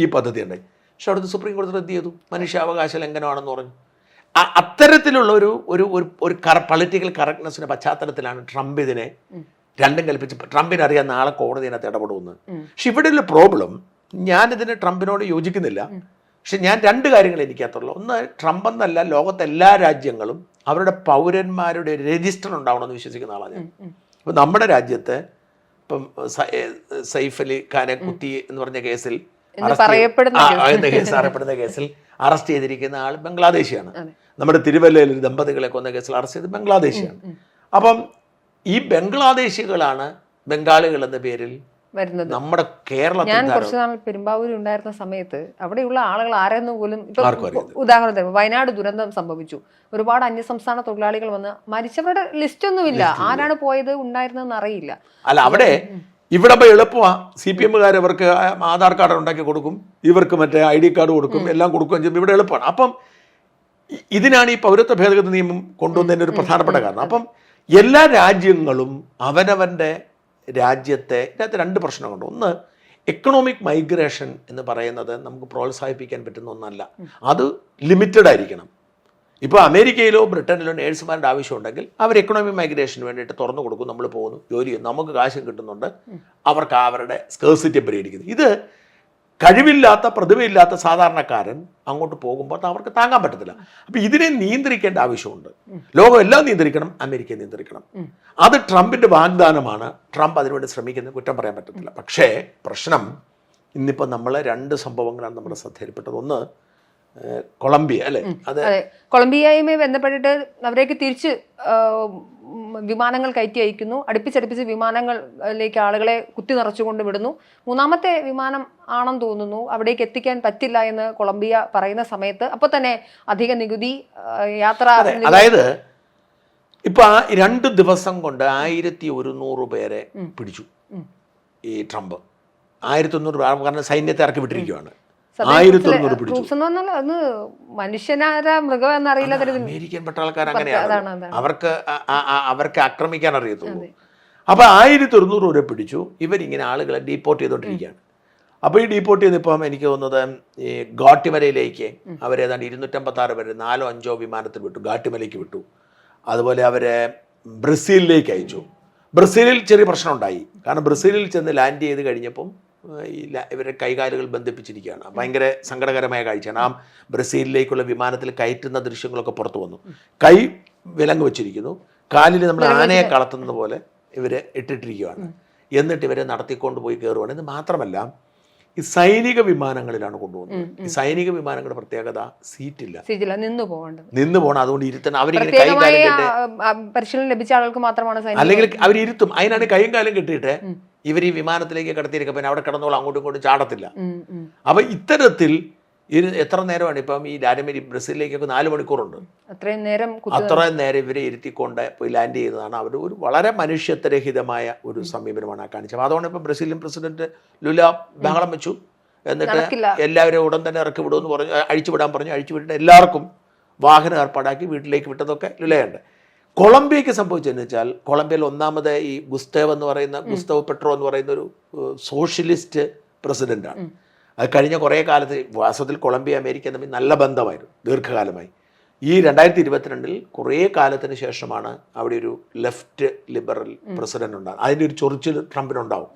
ഈ പദ്ധതി ഉണ്ടായി. പക്ഷെ അവിടുത്തെ സുപ്രീം കോടതി റദ്ദ് ചെയ്തു, മനുഷ്യാവകാശ ലംഘനമാണെന്ന് പറഞ്ഞു. അത്തരത്തിലുള്ള ഒരു പൊളിറ്റിക്കൽ കറക്റ്റ്നെസ്സിന്റെ പശ്ചാത്തലത്തിലാണ് ട്രംപ് ഇതിനെ രണ്ടും കൽപ്പിച്ച്. ട്രംപിന് അറിയാൻ നാളെ കോടതി അതിനകത്ത് ഇടപെടുമെന്ന്. പക്ഷെ ഇവിടെയുള്ള പ്രോബ്ലം, ഞാനിതിന് ട്രംപിനോട് യോജിക്കുന്നില്ല. പക്ഷെ ഞാൻ രണ്ട് കാര്യങ്ങൾ എനിക്കകത്തുള്ളൂ. ഒന്ന്, ട്രംപ് എന്നല്ല, ലോകത്തെ എല്ലാ രാജ്യങ്ങളും അവരുടെ പൗരന്മാരുടെ രജിസ്റ്റർ ഉണ്ടാവണമെന്ന് വിശ്വസിക്കുന്ന ആളാണ് ഞാൻ. ഇപ്പം നമ്മുടെ രാജ്യത്ത് ഇപ്പം സൈഫ് അലി ഖാനെ കുത്തി എന്ന് പറഞ്ഞ കേസിൽ അറിയപ്പെടുന്ന കേസിൽ അറസ്റ്റ് ചെയ്തിരിക്കുന്ന ആൾ ബംഗ്ലാദേശിയാണ്. നമ്മുടെ തിരുവല്ലയിൽ ഒരു ദമ്പതികളെ കൊന്ന കേസിൽ അറസ്റ്റ് ചെയ്ത് ബംഗ്ലാദേശിയാണ്. അപ്പം ഈ ബംഗ്ലാദേശികളാണ് ബംഗാളികൾ എന്ന പേരിൽ വരുന്നത്. നമ്മുടെ കേരളത്തിൽ ഞാൻ കുറച്ച് നാൾ പെരുമ്പാവൂരിൽ ഉണ്ടായിരുന്ന സമയത്ത് അവിടെയുള്ള ആളുകൾ ആരെന്ന് പോലും ഇപ്പൊ ഉദാഹരണത്തിന് വയനാട് ദുരന്തം സംഭവിച്ചു, ഒരുപാട് അന്യസംസ്ഥാന തൊഴിലാളികൾ വന്ന് മരിച്ചവരുടെ ലിസ്റ്റ് ഒന്നുമില്ല, ആരാണ് പോയത് ഉണ്ടായിരുന്നെന്ന് അറിയില്ല. അല്ല, അവിടെ ഇവിടെ എളുപ്പമാണ്. CPM-കാർ ഇവർക്ക് ആധാർ കാർഡ് ഉണ്ടാക്കി കൊടുക്കും, ഇവർക്ക് മറ്റേ ID കാർഡ് കൊടുക്കും, എല്ലാം കൊടുക്കുകയും ചെയ്യും. ഇവിടെ എളുപ്പമാണ്. അപ്പം ഇതിനാണ് ഈ പൗരത്വ ഭേദഗതി നിയമം കൊണ്ടുവന്നതിൻ്റെ ഒരു പ്രധാനപ്പെട്ട കാരണം. അപ്പം എല്ലാ രാജ്യങ്ങളും അവനവൻ്റെ രാജ്യത്തെ ഇതിനകത്ത് രണ്ട് പ്രശ്നമുണ്ട്. ഒന്ന്, എക്കണോമിക് മൈഗ്രേഷൻ എന്ന് പറയുന്നത് നമുക്ക് പ്രോത്സാഹിപ്പിക്കാൻ പറ്റുന്ന ഒന്നല്ല, അത് ലിമിറ്റഡ് ആയിരിക്കണം. ഇപ്പോൾ അമേരിക്കയിലോ ബ്രിട്ടനിലോ നേഴ്സുമാരുടെ ആവശ്യമുണ്ടെങ്കിൽ അവർ എക്കണോമിക് മൈഗ്രേഷന് വേണ്ടിയിട്ട് തുറന്നു കൊടുക്കും, നമ്മൾ പോകുന്നു, ജോലി ചെയ്യുന്നു, നമുക്ക് കാശും കിട്ടുന്നുണ്ട്, അവർക്ക് അവരുടെ സ്കേഴ്സിറ്റി പരിഹരിക്കുന്നു. ഇത് കഴിവില്ലാത്ത പ്രതിഭയില്ലാത്ത സാധാരണക്കാരൻ അങ്ങോട്ട് പോകുമ്പോൾ അവർക്ക് താങ്ങാൻ പറ്റത്തില്ല. അപ്പം ഇതിനെ നിയന്ത്രിക്കേണ്ട ആവശ്യമുണ്ട്. ലോകം എല്ലാം നിയന്ത്രിക്കണം, അമേരിക്കയെ നിയന്ത്രിക്കണം. അത് ട്രംപിൻ്റെ വാഗ്ദാനമാണ്. ട്രംപ് അതിനുവേണ്ടി ശ്രമിക്കുന്നത് കുറ്റം പറയാൻ പറ്റത്തില്ല. പക്ഷേ പ്രശ്നം ഇന്നിപ്പോൾ നമ്മൾ രണ്ട് സംഭവങ്ങളാണ് നമ്മുടെ ശ്രദ്ധയിൽപ്പെട്ടത്. ഒന്ന്, കൊളംബിയ അല്ലേ, കൊളംബിയയുമായി ബന്ധപ്പെട്ടിട്ട് അവരേക്ക് തിരിച്ച് വിമാനങ്ങൾ കയറ്റി അയക്കുന്നു, അടുപ്പിച്ചടുപ്പിച്ച് വിമാനങ്ങളിലേക്ക് ആളുകളെ കുത്തി നിറച്ചുകൊണ്ട് വിടുന്നു. മൂന്നാമത്തെ വിമാനം ആണെന്ന് തോന്നുന്നു അവിടേക്ക് എത്തിക്കാൻ പറ്റില്ല എന്ന് കൊളംബിയ പറയുന്ന സമയത്ത് അപ്പോൾ തന്നെ അധിക നികുതി, യാത്ര, അതായത് ഇപ്പൊ 2 ദിവസം കൊണ്ട് 1100 പേരെ പിടിച്ചു ഈ ട്രംപ്. 1100 കാരണം സൈന്യത്തെ ഇറക്കി വിട്ടിരിക്കുകയാണ്. 1100 പിടിച്ചു. മനുഷ്യനാരാ മൃഗം എന്നറിയില്ല. അമേരിക്കൻ പട്ടാളക്കാർ അങ്ങനെയാണ്, അവർക്ക് ആക്രമിക്കാൻ അറിയത്തുള്ളൂ. അപ്പൊ 1100 വരെ പിടിച്ചു. ഇവരിങ്ങനെ ആളുകളെ ഡീപ്പോർട്ട് ചെയ്തോണ്ടിരിക്കുകയാണ്. അപ്പോൾ ഈ ഡീപ്പോർട്ട് ചെയ്തപ്പം എനിക്ക് തോന്നുന്നത് ഈ ഗാട്ടിമലയിലേക്ക് അവരേതാണ്ട് 256 പേര് 4-5 വിമാനത്തിൽ വിട്ടു, ഗാട്ടിമലയ്ക്ക് വിട്ടു. അതുപോലെ അവരെ ബ്രസീലിലേക്ക് അയച്ചു. ബ്രസീലിൽ ചെറിയ പ്രശ്നം ഉണ്ടായി. കാരണം ബ്രസീലിൽ ചെന്ന് ലാൻഡ് ചെയ്ത് കഴിഞ്ഞപ്പം ഇവരെ കൈകാലുകൾ ബന്ധിപ്പിച്ചിരിക്കുകയാണ്. ഭയങ്കര സങ്കടകരമായ കാഴ്ചയാണ്. ആ ബ്രസീലിലേക്കുള്ള വിമാനത്തിൽ കയറ്റുന്ന ദൃശ്യങ്ങളൊക്കെ പുറത്തു വന്നു. കൈ വിലങ്ങ് വെച്ചിരിക്കുന്നു, കാലിൽ നമ്മൾ ആനയെ കളത്തുന്നത് പോലെ ഇവരെ ഇട്ടിട്ടിരിക്കുകയാണ്. എന്നിട്ട് ഇവരെ നടത്തിക്കൊണ്ട് പോയി കയറുകയാണ്. ഇത് മാത്രമല്ല, ഈ സൈനിക വിമാനങ്ങളിലാണ് കൊണ്ടുപോകുന്നത്. ഈ സൈനിക വിമാനങ്ങളുടെ പ്രത്യേകത സീറ്റില്ല, നിന്ന് പോകണം. അതുകൊണ്ട് ഇരുത്തണം. അവരിങ്ങനെ കൈയും കാലും കെട്ടി, പരിശീലനം ലഭിച്ച ആളുകൾക്ക് മാത്രമാണ്, അല്ലെങ്കിൽ അവരിരുത്തും. അതിനാണ് കൈയും കാലും കെട്ടിയിട്ട് ഇവർ ഈ വിമാനത്തിലേക്ക് കടത്തിയിരിക്കുക. പിന്നെ അവിടെ കിടന്നോളം അങ്ങോട്ടും ഇങ്ങോട്ടും ചാടത്തില്ല. അപ്പൊ ഇത്തരത്തിൽ എത്ര നേരമാണ് ഇപ്പം ഈ ബ്രസീലിലേക്കൊക്കെ 4 മണിക്കൂറുണ്ട്. അത്രയും നേരം ഇവരെ ഇരുത്തിക്കൊണ്ട് പോയി ലാൻഡ് ചെയ്യുന്നതാണ്. അവർ ഒരു വളരെ മനുഷ്യത്വരഹിതമായ ഒരു സമീപനമാണ് കാണിച്ചത്. അതുകൊണ്ട് ഇപ്പം ബ്രസീലിയൻ പ്രസിഡന്റ് ലുല ബഹളം വെച്ചു. എന്നിട്ട് എല്ലാവരും ഉടൻ തന്നെ ഇറക്കി വിടുമെന്ന് പറഞ്ഞു, അഴിച്ചുവിടാൻ പറഞ്ഞു. അഴിച്ചുവിട്ടിട്ട് എല്ലാവർക്കും വാഹനം ഏർപ്പാടാക്കി വീട്ടിലേക്ക് വിട്ടതൊക്കെ ലുലയുണ്ട്. കൊളംബിയക്ക് സംഭവിച്ചതെന്ന് വെച്ചാൽ, കൊളംബിയയിൽ ഒന്നാമത് ഈ ഗുസ്തവ് പെട്രോ എന്ന് പറയുന്ന ഒരു സോഷ്യലിസ്റ്റ് പ്രസിഡന്റാണ്. അത് കഴിഞ്ഞ കുറേ കാലത്ത് വാസ്തവത്തിൽ കൊളംബിയ അമേരിക്ക തമ്മിൽ നല്ല ബന്ധമായിരുന്നു ദീർഘകാലമായി. ഈ 2022 കുറേ കാലത്തിന് ശേഷമാണ് അവിടെ ഒരു ലെഫ്റ്റ് ലിബറൽ പ്രസിഡന്റ് ഉണ്ടാകുന്നത്. അതിൻ്റെ ഒരു ചൊറിച്ചിൽ ട്രംപിനുണ്ടാവും.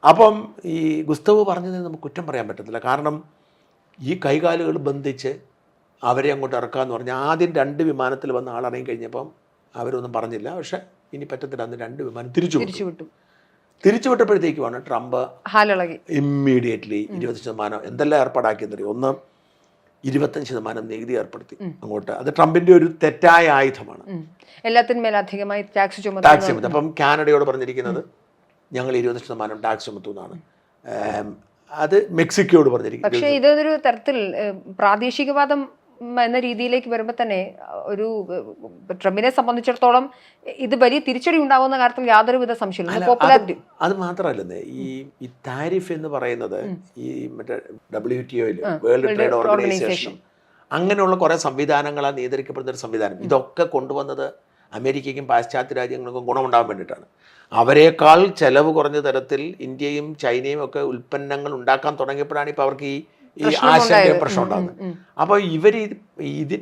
അപ്പം ഈ ഗുസ്തവ് പറഞ്ഞതിന് നമുക്ക് കുറ്റം പറയാൻ പറ്റത്തില്ല. കാരണം ഈ കൈകാലുകൾ ബന്ധിച്ച് അവരെ അങ്ങോട്ട് ഇറക്കാമെന്ന് പറഞ്ഞാൽ ആദ്യം 2 വിമാനത്തിൽ വന്ന ആളിറങ്ങി കഴിഞ്ഞപ്പം അവരൊന്നും പറഞ്ഞില്ല. പക്ഷെ ഇനി പറ്റത്തില്ല, അന്ന് 2 വിമാനം തിരിച്ചുവിട്ടപ്പോഴത്തേക്കുമാണ് ട്രംപ് ഇമ്മീഡിയറ്റ്ലി 20% എന്തെല്ലാം ഏർപ്പാടാക്കിയെന്നറിയും. ഒന്ന്, 25% നികുതി ഏർപ്പെടുത്തി അങ്ങോട്ട്. അത് ട്രംപിന്റെ ഒരു തെറ്റായ ആയുധമാണ്. എല്ലാത്തിന്മേലധികമായി ടാക്സ് ചുമത്തും. അപ്പം കാനഡയോട് പറഞ്ഞിരിക്കുന്നത് ഞങ്ങൾ 20% ടാക്സ് ചുമത്തുന്നതാണ്. അത് മെക്സിക്കോയോട് പറഞ്ഞിരിക്കുന്നത്. പക്ഷേ ഇതൊരു തരത്തിൽ പ്രാദേശികവാദം എന്ന രീതിയിലേക്ക് വരുമ്പോൾ തന്നെ ഒരു ട്രംപിനെ സംബന്ധിച്ചിടത്തോളം ഇത് വലിയ തിരിച്ചടി ഉണ്ടാകുന്ന കാര്യത്തിൽ യാതൊരുവിധ സംശയമില്ല. അത് മാത്രമല്ലെന്നേ, ഈ താരിഫ് എന്ന് പറയുന്നത് ഈ മറ്റേ WTO വേൾഡ് ട്രേഡ് ഓർഗനൈസേഷൻ അങ്ങനെയുള്ള കുറെ സംവിധാനങ്ങളാൽ നിയന്ത്രിക്കപ്പെടുന്ന ഒരു സംവിധാനം. ഇതൊക്കെ കൊണ്ടുവന്നത് അമേരിക്കയ്ക്കും പാശ്ചാത്യ രാജ്യങ്ങൾക്കും ഗുണമുണ്ടാകാൻ വേണ്ടിയിട്ടാണ്. അവരെക്കാൾ ചെലവ് കുറഞ്ഞ തരത്തിൽ ഇന്ത്യയും ചൈനയും ഒക്കെ ഉൽപ്പന്നങ്ങൾ ഉണ്ടാക്കാൻ തുടങ്ങിയപ്പോഴാണ് ഇപ്പോൾ അവർക്ക് ഈ ആശങ്ക പ്രശ്നം ഉണ്ടാകുന്നത്. അപ്പോൾ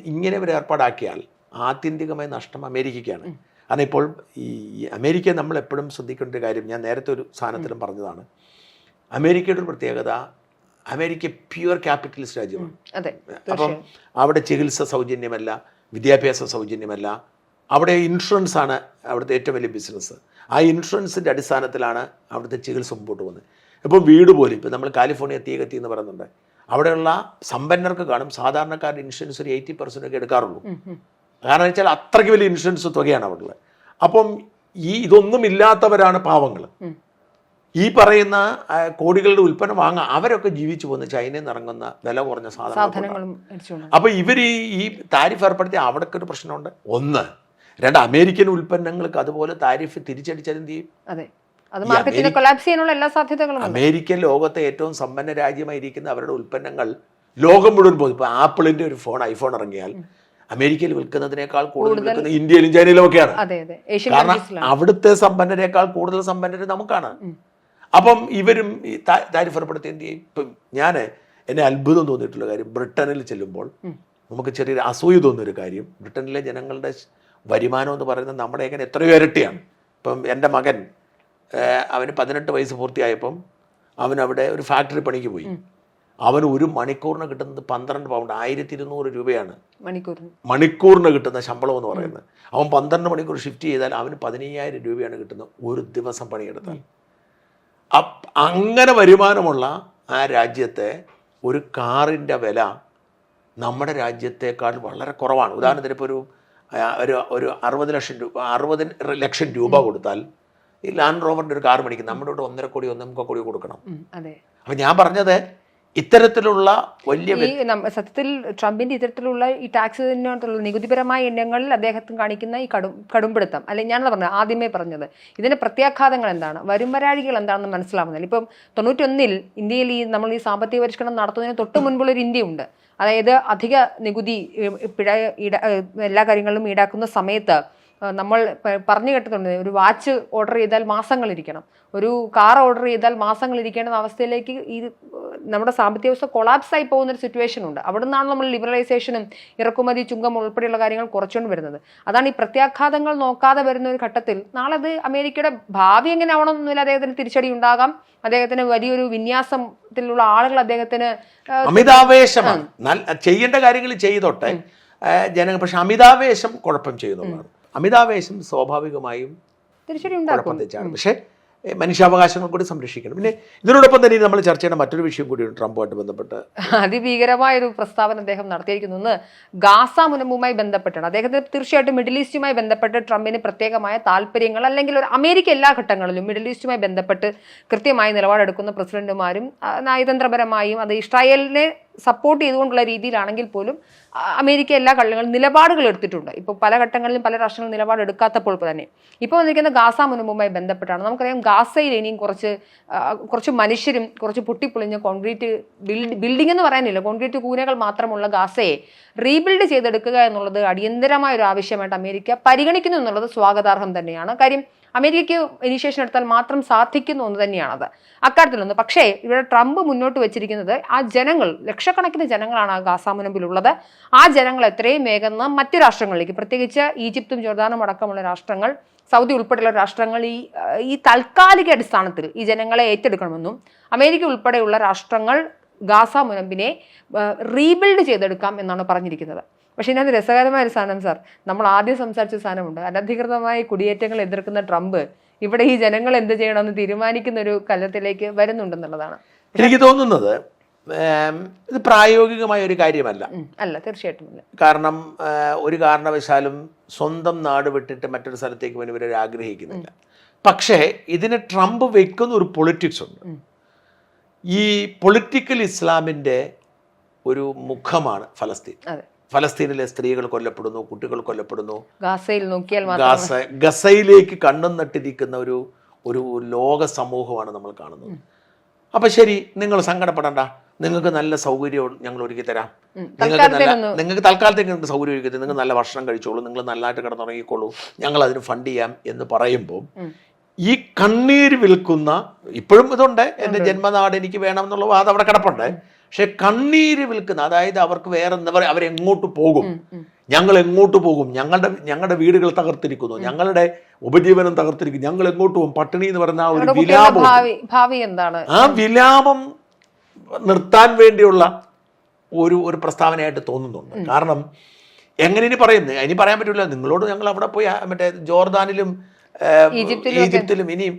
ഇങ്ങനെ ഇവർ ഏർപ്പാടാക്കിയാൽ ആത്യന്തികമായ നഷ്ടം അമേരിക്കയ്ക്കാണ്. കാരണം ഇപ്പോൾ ഈ അമേരിക്ക നമ്മൾ എപ്പോഴും ശ്രദ്ധിക്കേണ്ട ഒരു കാര്യം, ഞാൻ നേരത്തെ ഒരു സാധനത്തിലും പറഞ്ഞതാണ്, അമേരിക്കയുടെ ഒരു പ്രത്യേകത, അമേരിക്ക പ്യുവർ ക്യാപിറ്റലിസ്റ്റ് രാജ്യമാണ്. അതെ. അപ്പം അവിടെ ചികിത്സ സൗജന്യമല്ല, വിദ്യാഭ്യാസം സൗജന്യമല്ല, അവിടെ ഇൻഷുറൻസ് ആണ് അവിടുത്തെ ഏറ്റവും വലിയ ബിസിനസ്. ആ ഇൻഷുറൻസിൻ്റെ അടിസ്ഥാനത്തിലാണ് അവിടുത്തെ ചികിത്സ മുമ്പോട്ട് പോകുന്നത്. ഇപ്പം വീട് പോലും ഇപ്പം നമ്മൾ കാലിഫോർണിയ തീകത്തി എന്ന് പറയുന്നുണ്ട്, അവിടെയുള്ള സമ്പന്നർക്ക് കാണും സാധാരണക്കാരുടെ ഇൻഷുറൻസ് ഒരു 80% ഒക്കെ എടുക്കാറുള്ളൂ. കാരണം വെച്ചാൽ അത്രയ്ക്ക് വലിയ ഇൻഷുറൻസ് തുകയാണ് അവിടെ ഉള്ളത്. അപ്പം ഇതൊന്നും ഇല്ലാത്തവരാണ് പാവങ്ങൾ. ഈ പറയുന്ന കോടികളുടെ ഉൽപ്പന്നം വാങ്ങാൻ അവരൊക്കെ ജീവിച്ചു പോകുന്ന ചൈനയിൽ നിന്ന് ഇറങ്ങുന്ന വില കുറഞ്ഞ സാധനങ്ങളും. അപ്പോൾ ഇവർ ഈ താരിഫ് ഏർപ്പെടുത്തിയ അവിടേക്ക് ഒരു പ്രശ്നമുണ്ട്. ഒന്ന്. രണ്ട്, അമേരിക്കൻ ഉൽപ്പന്നങ്ങൾക്ക് അതുപോലെ താരിഫ് തിരിച്ചടിച്ചാൽ എന്ത് ചെയ്യും? അമേരിക്കൻ ലോകത്തെ ഏറ്റവും സമ്പന്ന രാജ്യമായിരിക്കുന്ന അവരുടെ ഉൽപ്പന്നങ്ങൾ ലോകം മുഴുവൻ പോകും. ഇപ്പോൾ ആപ്പിളിന്റെ ഒരു ഐഫോൺ ഇറങ്ങിയാൽ അമേരിക്കയിൽ വിൽക്കുന്നതിനേക്കാൾ കൂടുതൽ വിൽക്കുന്നത് ഇന്ത്യയിലും ചൈനയിലും ഒക്കെയാണ്. കാരണം അവിടുത്തെ സമ്പന്നരേക്കാൾ കൂടുതൽ സമ്പന്നര് നമുക്കാണ്. അപ്പം ഇവരും ഈ താരിഫ് ഏർപ്പെടുത്തി എന്ത് ചെയ്യും? ഇപ്പം എന്നെ അത്ഭുതം തോന്നിയിട്ടുള്ള കാര്യം, ബ്രിട്ടനിൽ ചെല്ലുമ്പോൾ നമുക്ക് ചെറിയൊരു അസൂയ തോന്നിയൊരു കാര്യം, ബ്രിട്ടനിലെ ജനങ്ങളുടെ വരുമാനം എന്ന് പറയുന്നത് നമ്മുടെയൊക്കെ എത്രയോ ഇരട്ടിയാണ്. ഇപ്പം എൻ്റെ മകൻ അവന് 18 വയസ്സ് പൂർത്തിയായപ്പം അവനവിടെ ഒരു ഫാക്ടറി പണിക്ക് പോയി. അവന് ഒരു മണിക്കൂറിന് കിട്ടുന്നത് 12 പൗണ്ട്, 1200 രൂപയാണ് മണിക്കൂറിന് കിട്ടുന്ന ശമ്പളം എന്ന് പറയുന്നത്. അവൻ 12 മണിക്കൂർ ഷിഫ്റ്റ് ചെയ്താൽ അവന് 15,000 രൂപയാണ് കിട്ടുന്നത് ഒരു ദിവസം പണിയെടുത്താൽ. അങ്ങനെ വരുമാനമുള്ള ആ രാജ്യത്തെ ഒരു കാറിൻ്റെ വില നമ്മുടെ രാജ്യത്തേക്കാൾ വളരെ കുറവാണ്. ഉദാഹരണത്തിന് ഇപ്പോൾ ഒരു 60 ലക്ഷം രൂപ കൊടുത്താൽ ഈ ലാൻഡ് റോവറിൻ്റെ ഒരു കാർ മേടിക്കും നമ്മുടെ ഇവിടെ 1.5 കോടി 1.5 കോടി കൊടുക്കണം. അപ്പം ഞാൻ പറഞ്ഞത് ഇത്തരത്തിലുള്ള വലിയ സത്യത്തിൽ ട്രംപിന്റെ ഇത്തരത്തിലുള്ള ഈ ടാക്സിനോട്ടുള്ള നികുതിപരമായ ഇനങ്ങളിൽ അദ്ദേഹത്തിന് കാണിക്കുന്ന ഈ കടുംപിടുത്തം, അല്ലെങ്കിൽ ഞാനത് പറഞ്ഞത് ആദ്യമേ പറഞ്ഞത്, ഇതിന്റെ പ്രത്യാഘാതങ്ങൾ എന്താണ്, വരുംവരാഴികൾ എന്താണെന്ന് മനസ്സിലാവുന്നില്ല. ഇപ്പം 91-ൽ ഇന്ത്യയിൽ നമ്മൾ ഈ സാമ്പത്തിക പരിഷ്കരണം നടത്തുന്നതിന് തൊട്ട് മുൻപുള്ളൊരു ഇന്ത്യയുണ്ട്. അതായത് അധിക നികുതി പിഴ എല്ലാ കാര്യങ്ങളിലും ഈടാക്കുന്ന സമയത്ത് നമ്മൾ പറഞ്ഞു കേട്ടിട്ടുണ്ട്, ഒരു വാച്ച് ഓർഡർ ചെയ്താൽ മാസങ്ങളിരിക്കണം, ഒരു കാർ ഓർഡർ ചെയ്താൽ മാസങ്ങളിരിക്കേണ്ട അവസ്ഥയിലേക്ക് ഈ നമ്മുടെ സാമ്പത്തിക വ്യവസ്ഥ കൊളാപ്സ് ആയി പോകുന്നൊരു സിറ്റുവേഷൻ ഉണ്ട്. അവിടെ നിന്നാണ് നമ്മൾ ലിബറലൈസേഷനും ഇറക്കുമതി ചുങ്കം ഉൾപ്പെടെയുള്ള കാര്യങ്ങൾ കുറച്ചുകൊണ്ട് വരുന്നത്. അതാണ് ഈ പ്രത്യാഘാതങ്ങൾ നോക്കാതെ വരുന്ന ഒരു ഘട്ടത്തിൽ നാളെ അത് അമേരിക്കയുടെ ഭാവി എങ്ങനെ ആവണമെന്നൊന്നുമില്ല, അദ്ദേഹത്തിന് തിരിച്ചടി ഉണ്ടാകാം, അദ്ദേഹത്തിന് വലിയൊരു വിന്യാസത്തിലുള്ള ആളുകൾ അദ്ദേഹത്തിന് അമിതാവേശമാണ്. ചെയ്യേണ്ട കാര്യങ്ങൾ ചെയ്തോട്ടെ ജനങ്ങൾ, പക്ഷെ അമിതാവേശം കുഴപ്പം ചെയ്യുന്നതാണ്. അമിതാവേശം സ്വാഭാവികമായും തിരിച്ചടി ഉണ്ടാക്കും. പക്ഷേ മനുഷ്യാവകാശങ്ങൾ കൂടി സംരക്ഷിക്കണം. പിന്നെ ഇതിനോടൊപ്പം തന്നെ നമ്മൾ ചർച്ച ചെയ്യേണ്ട മറ്റൊരു വിഷയം കൂടിയുണ്ട് ട്രംപുമായിട്ട് ബന്ധപ്പെട്ട്. അതിഭീകരമായൊരു പ്രസ്താവന അദ്ദേഹം നടത്തിയിരിക്കുന്നു. ഒന്ന് ഗാസ മുനമ്പുമായി ബന്ധപ്പെട്ടാണ്. അദ്ദേഹത്തിന് തീർച്ചയായിട്ടും മിഡിൽ ഈസ്റ്റുമായി ബന്ധപ്പെട്ട് ട്രംപിന് പ്രത്യേകമായ താല്പര്യങ്ങൾ, അല്ലെങ്കിൽ ഒരു അമേരിക്ക എല്ലാ ഘട്ടങ്ങളിലും മിഡിൽ ഈസ്റ്റുമായി ബന്ധപ്പെട്ട് കൃത്യമായി നിലപാടെടുക്കുന്ന പ്രസിഡന്റുമാരും നയതന്ത്രപരമായും അത് ഇസ്രായേലിനെ സപ്പോർട്ട് ചെയ്തുകൊണ്ടുള്ള രീതിയിലാണെങ്കിൽ പോലും അമേരിക്ക എല്ലാ ഘട്ടങ്ങളിലും നിലപാടുകൾ എടുത്തിട്ടുണ്ട്. ഇപ്പോൾ പല ഘട്ടങ്ങളിലും പല രാഷ്ട്രങ്ങളും നിലപാടെടുക്കാത്തപ്പോൾ തന്നെ ഇപ്പോൾ വന്നിരിക്കുന്ന ഗാസ മുനമ്പുമായി ബന്ധപ്പെട്ടാണ്. നമുക്കറിയാം ഗാസയിൽ ഇനിയും കുറച്ച് മനുഷ്യരും കുറച്ച് പൊട്ടിപ്പൊളിഞ്ഞ കോൺക്രീറ്റ് ബിൽഡിംഗ് എന്ന് പറയാനില്ല, കോൺക്രീറ്റ് കൂനകൾ മാത്രമുള്ള ഗാസയെ റീബിൽഡ് ചെയ്തെടുക്കുക എന്നുള്ളത് അടിയന്തരമായ ഒരു ആവശ്യമായിട്ട് അമേരിക്ക പരിഗണിക്കുന്നു എന്നുള്ളത് സ്വാഗതാർഹം തന്നെയാണ്. കാര്യം അമേരിക്കയ്ക്ക് ഇനിഷ്യേഷൻ എടുത്താൽ മാത്രം സാധിക്കുന്ന ഒന്ന് തന്നെയാണത്, അക്കാര്യത്തിലൊന്ന്. പക്ഷേ ഇവിടെ ട്രംപ് മുന്നോട്ട് വെച്ചിരിക്കുന്നത് ആ ജനങ്ങൾ, ലക്ഷക്കണക്കിന് ജനങ്ങളാണ് ആ ഗാസ മുനമ്പിലുള്ളത്, ആ ജനങ്ങൾ എത്രയും വേഗം മറ്റു രാഷ്ട്രങ്ങളിലേക്ക്, പ്രത്യേകിച്ച് ഈജിപ്തും ജോർദാനും അടക്കമുള്ള രാഷ്ട്രങ്ങൾ, സൗദി ഉൾപ്പെടെയുള്ള രാഷ്ട്രങ്ങൾ ഈ താൽക്കാലിക അടിസ്ഥാനത്തിൽ ഈ ജനങ്ങളെ ഏറ്റെടുക്കണമെന്നും അമേരിക്ക ഉൾപ്പെടെയുള്ള രാഷ്ട്രങ്ങൾ ഗാസ മുനമ്പിനെ റീബിൽഡ് ചെയ്തെടുക്കാം എന്നാണ് പറഞ്ഞിരിക്കുന്നത്. പക്ഷേ ഇതിനകത്ത് രസകരമായ ഒരു സാധനം സാർ, നമ്മൾ ആദ്യം സംസാരിച്ച സാധനമുണ്ട്, അനധികൃതമായി കുടിയേറ്റങ്ങൾ എതിർക്കുന്ന ട്രംപ് ഇവിടെ ഈ ജനങ്ങൾ എന്ത് ചെയ്യണമെന്ന് തീരുമാനിക്കുന്ന ഒരു കലത്തിലേക്ക് വരുന്നുണ്ടെന്നുള്ളതാണ് എനിക്ക് തോന്നുന്നത്. ഇത് പ്രായോഗികമായ ഒരു കാര്യമല്ല. അല്ല, തീർച്ചയായിട്ടും അല്ല. കാരണം ഒരു കാരണവശാലും സ്വന്തം നാട് വിട്ടിട്ട് മറ്റൊരു സ്ഥലത്തേക്ക് വേണ്ടി ഇവർ ആഗ്രഹിക്കുന്നില്ല. പക്ഷേ ഇതിന് ട്രംപ് വെക്കുന്ന ഒരു പൊളിറ്റിക്സ് ഉണ്ട്. ഈ പൊളിറ്റിക്കൽ ഇസ്ലാമിൻ്റെ ഒരു മുഖമാണ് ഫലസ്തീൻ. ഫലസ്തീനിലെ സ്ത്രീകൾ കൊല്ലപ്പെടുന്നു, കുട്ടികൾ കൊല്ലപ്പെടുന്നു. ഗസയിലേക്ക് കണ്ണും നട്ടിരിക്കുന്ന ഒരു ലോക സമൂഹമാണ് നമ്മൾ കാണുന്നത്. അപ്പം ശരി, നിങ്ങൾ സങ്കടപ്പെടണ്ട, നിങ്ങൾക്ക് നല്ല സൗകര്യം ഞങ്ങൾ ഒരുക്കി തരാം, നിങ്ങൾക്ക് തൽക്കാലത്തേക്ക് നിങ്ങൾക്ക് സൗകര്യം ഒരുക്കി തരാം, നിങ്ങൾ നല്ല ഭക്ഷണം കഴിച്ചോളൂ, നിങ്ങൾ നല്ലതായിട്ട് കിടന്നുറങ്ങിക്കോളൂ, ഞങ്ങൾ അതിന് ഫണ്ട് ചെയ്യാം എന്ന് പറയുമ്പോൾ ഈ കണ്ണീര് വിൽക്കുന്ന, ഇപ്പോഴും ഇതുണ്ട്, എൻ്റെ ജന്മനാട് എനിക്ക് വേണം എന്നുള്ള വാദം അവിടെ കിടപ്പുണ്ട്. പക്ഷെ കണ്ണീര് വിൽക്കുന്ന, അതായത് അവർക്ക് വേറെ എന്താ പറയുക, അവരെങ്ങോട്ട് പോകും, ഞങ്ങൾ എങ്ങോട്ട് പോകും, ഞങ്ങളുടെ വീടുകൾ തകർത്തിരിക്കുന്നു, ഞങ്ങളുടെ ഉപജീവനം തകർത്തിരിക്കുന്നു, ഞങ്ങൾ എങ്ങോട്ട് പോകും, പട്ടിണി എന്ന് പറഞ്ഞ ആ ഒരു വിലാപം, ഭാവി എന്താണ്, ആ വിലാപം നിർത്താൻ വേണ്ടിയുള്ള ഒരു പ്രസ്താവനയായിട്ട് തോന്നുന്നുണ്ട്. കാരണം എങ്ങനെ ഇനി പറയുന്നത്, ഇനി പറയാൻ പറ്റില്ല. നിങ്ങളോട് ഞങ്ങൾ അവിടെ പോയി മറ്റേ ജോർദാനിലും ഈജിപ്തിലും ഇനിയും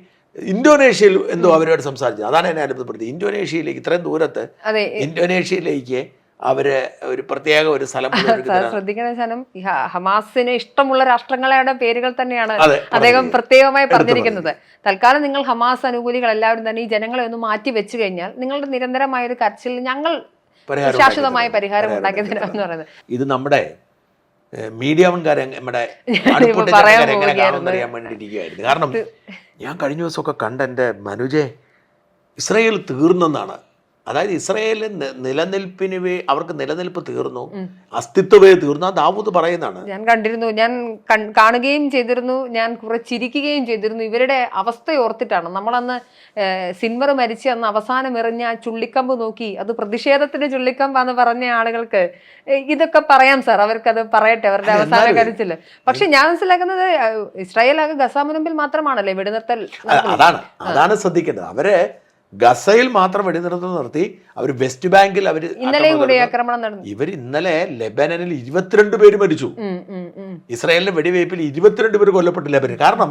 ഇന്തോനേഷ്യയിൽ എന്തോ അവരോട് സംസാരിച്ചത്. അതാണ് എന്നെ അത്ഭുതപ്പെടുത്തിയത്. ഇന്തോനേഷ്യയിലേക്ക് ഇത്രയും ദൂരത്ത് ഇന്തോനേഷ്യയിലേക്ക് അവര് ഒരു പ്രത്യേക ഒരു സ്ഥലം ശ്രദ്ധിക്കുന്ന സാധനം ഹമാസിന് ഇഷ്ടമുള്ള രാഷ്ട്രങ്ങളുടെ പേരുകൾ തന്നെയാണ് അദ്ദേഹം പ്രത്യേകമായി പറഞ്ഞിരിക്കുന്നത്. തൽക്കാലം നിങ്ങൾ ഹമാസ് അനുകൂലികൾ എല്ലാവരും തന്നെ ഈ ജനങ്ങളെ ഒന്ന് മാറ്റി വെച്ചു കഴിഞ്ഞാൽ നിങ്ങളുടെ നിരന്തരമായ ഒരു കരച്ചിൽ ഞങ്ങൾ ശാശ്വതമായ പരിഹാരം ഉണ്ടാക്കി തരാമെന്ന് പറയുന്നത്. ഇത് നമ്മുടെ മീഡിയ വൺകാരെ നമ്മുടെ എങ്ങനെ കാണുമെന്ന് അറിയാൻ വേണ്ടിയിരിക്കുകയായിരുന്നു. കാരണം ഞാൻ കഴിഞ്ഞ ദിവസമൊക്കെ കണ്ട എൻ്റെ മനുജെ, ഇസ്രായേൽ തീർന്നെന്നാണ്. അതായത് ഇസ്രായേലിന് അവർക്ക് നിലനിൽപ്പ് തീർന്നു, അസ്തിത്വമേ തീർന്നു. ആ ദാവൂദ് പറയുന്നതാണ്. ഞാൻ കണ്ടിരുന്നു, ഞാൻ കാണുകയും ചെയ്തിരുന്നു, ഞാൻ കുറെ ചിരിക്കുകയും ചെയ്തിരുന്നു. ഇവരുടെ അവസ്ഥ ഓർത്തിട്ടാണ്. നമ്മളന്ന് സിൻവർ മരിച്ച് അന്ന് അവസാനം എറിഞ്ഞ ചുള്ളിക്കമ്പ് നോക്കി അത് പ്രതിഷേധത്തിന്റെ ചുള്ളിക്കമ്പാന്ന് പറഞ്ഞ ആളുകൾക്ക് ഇതൊക്കെ പറയാം സാർ, അവർക്കത് പറയട്ടെ, അവരുടെ അവസാന കരുത്തില്. പക്ഷെ ഞാൻ മനസ്സിലാക്കുന്നത് ഇസ്രായേൽ ആകെ ഗസ മുനമ്പിൽ മാത്രമാണല്ലേ വെടിനിർത്തൽ. അതാണ് ശ്രദ്ധിക്കേണ്ടത്. അവരെ ഗസയിൽ മാത്രം വെടിനിർത്തൽ നടത്തി. അവർ വെസ്റ്റ് ബാങ്കിൽ ഇവർ ഇന്നലെ ലെബനനിൽ 22 പേര് മരിച്ചു. ഇസ്രായേലിന്റെ വെടിവയ്പിൽ 22 പേര് കൊല്ലപ്പെട്ടു ലെബനൻ. കാരണം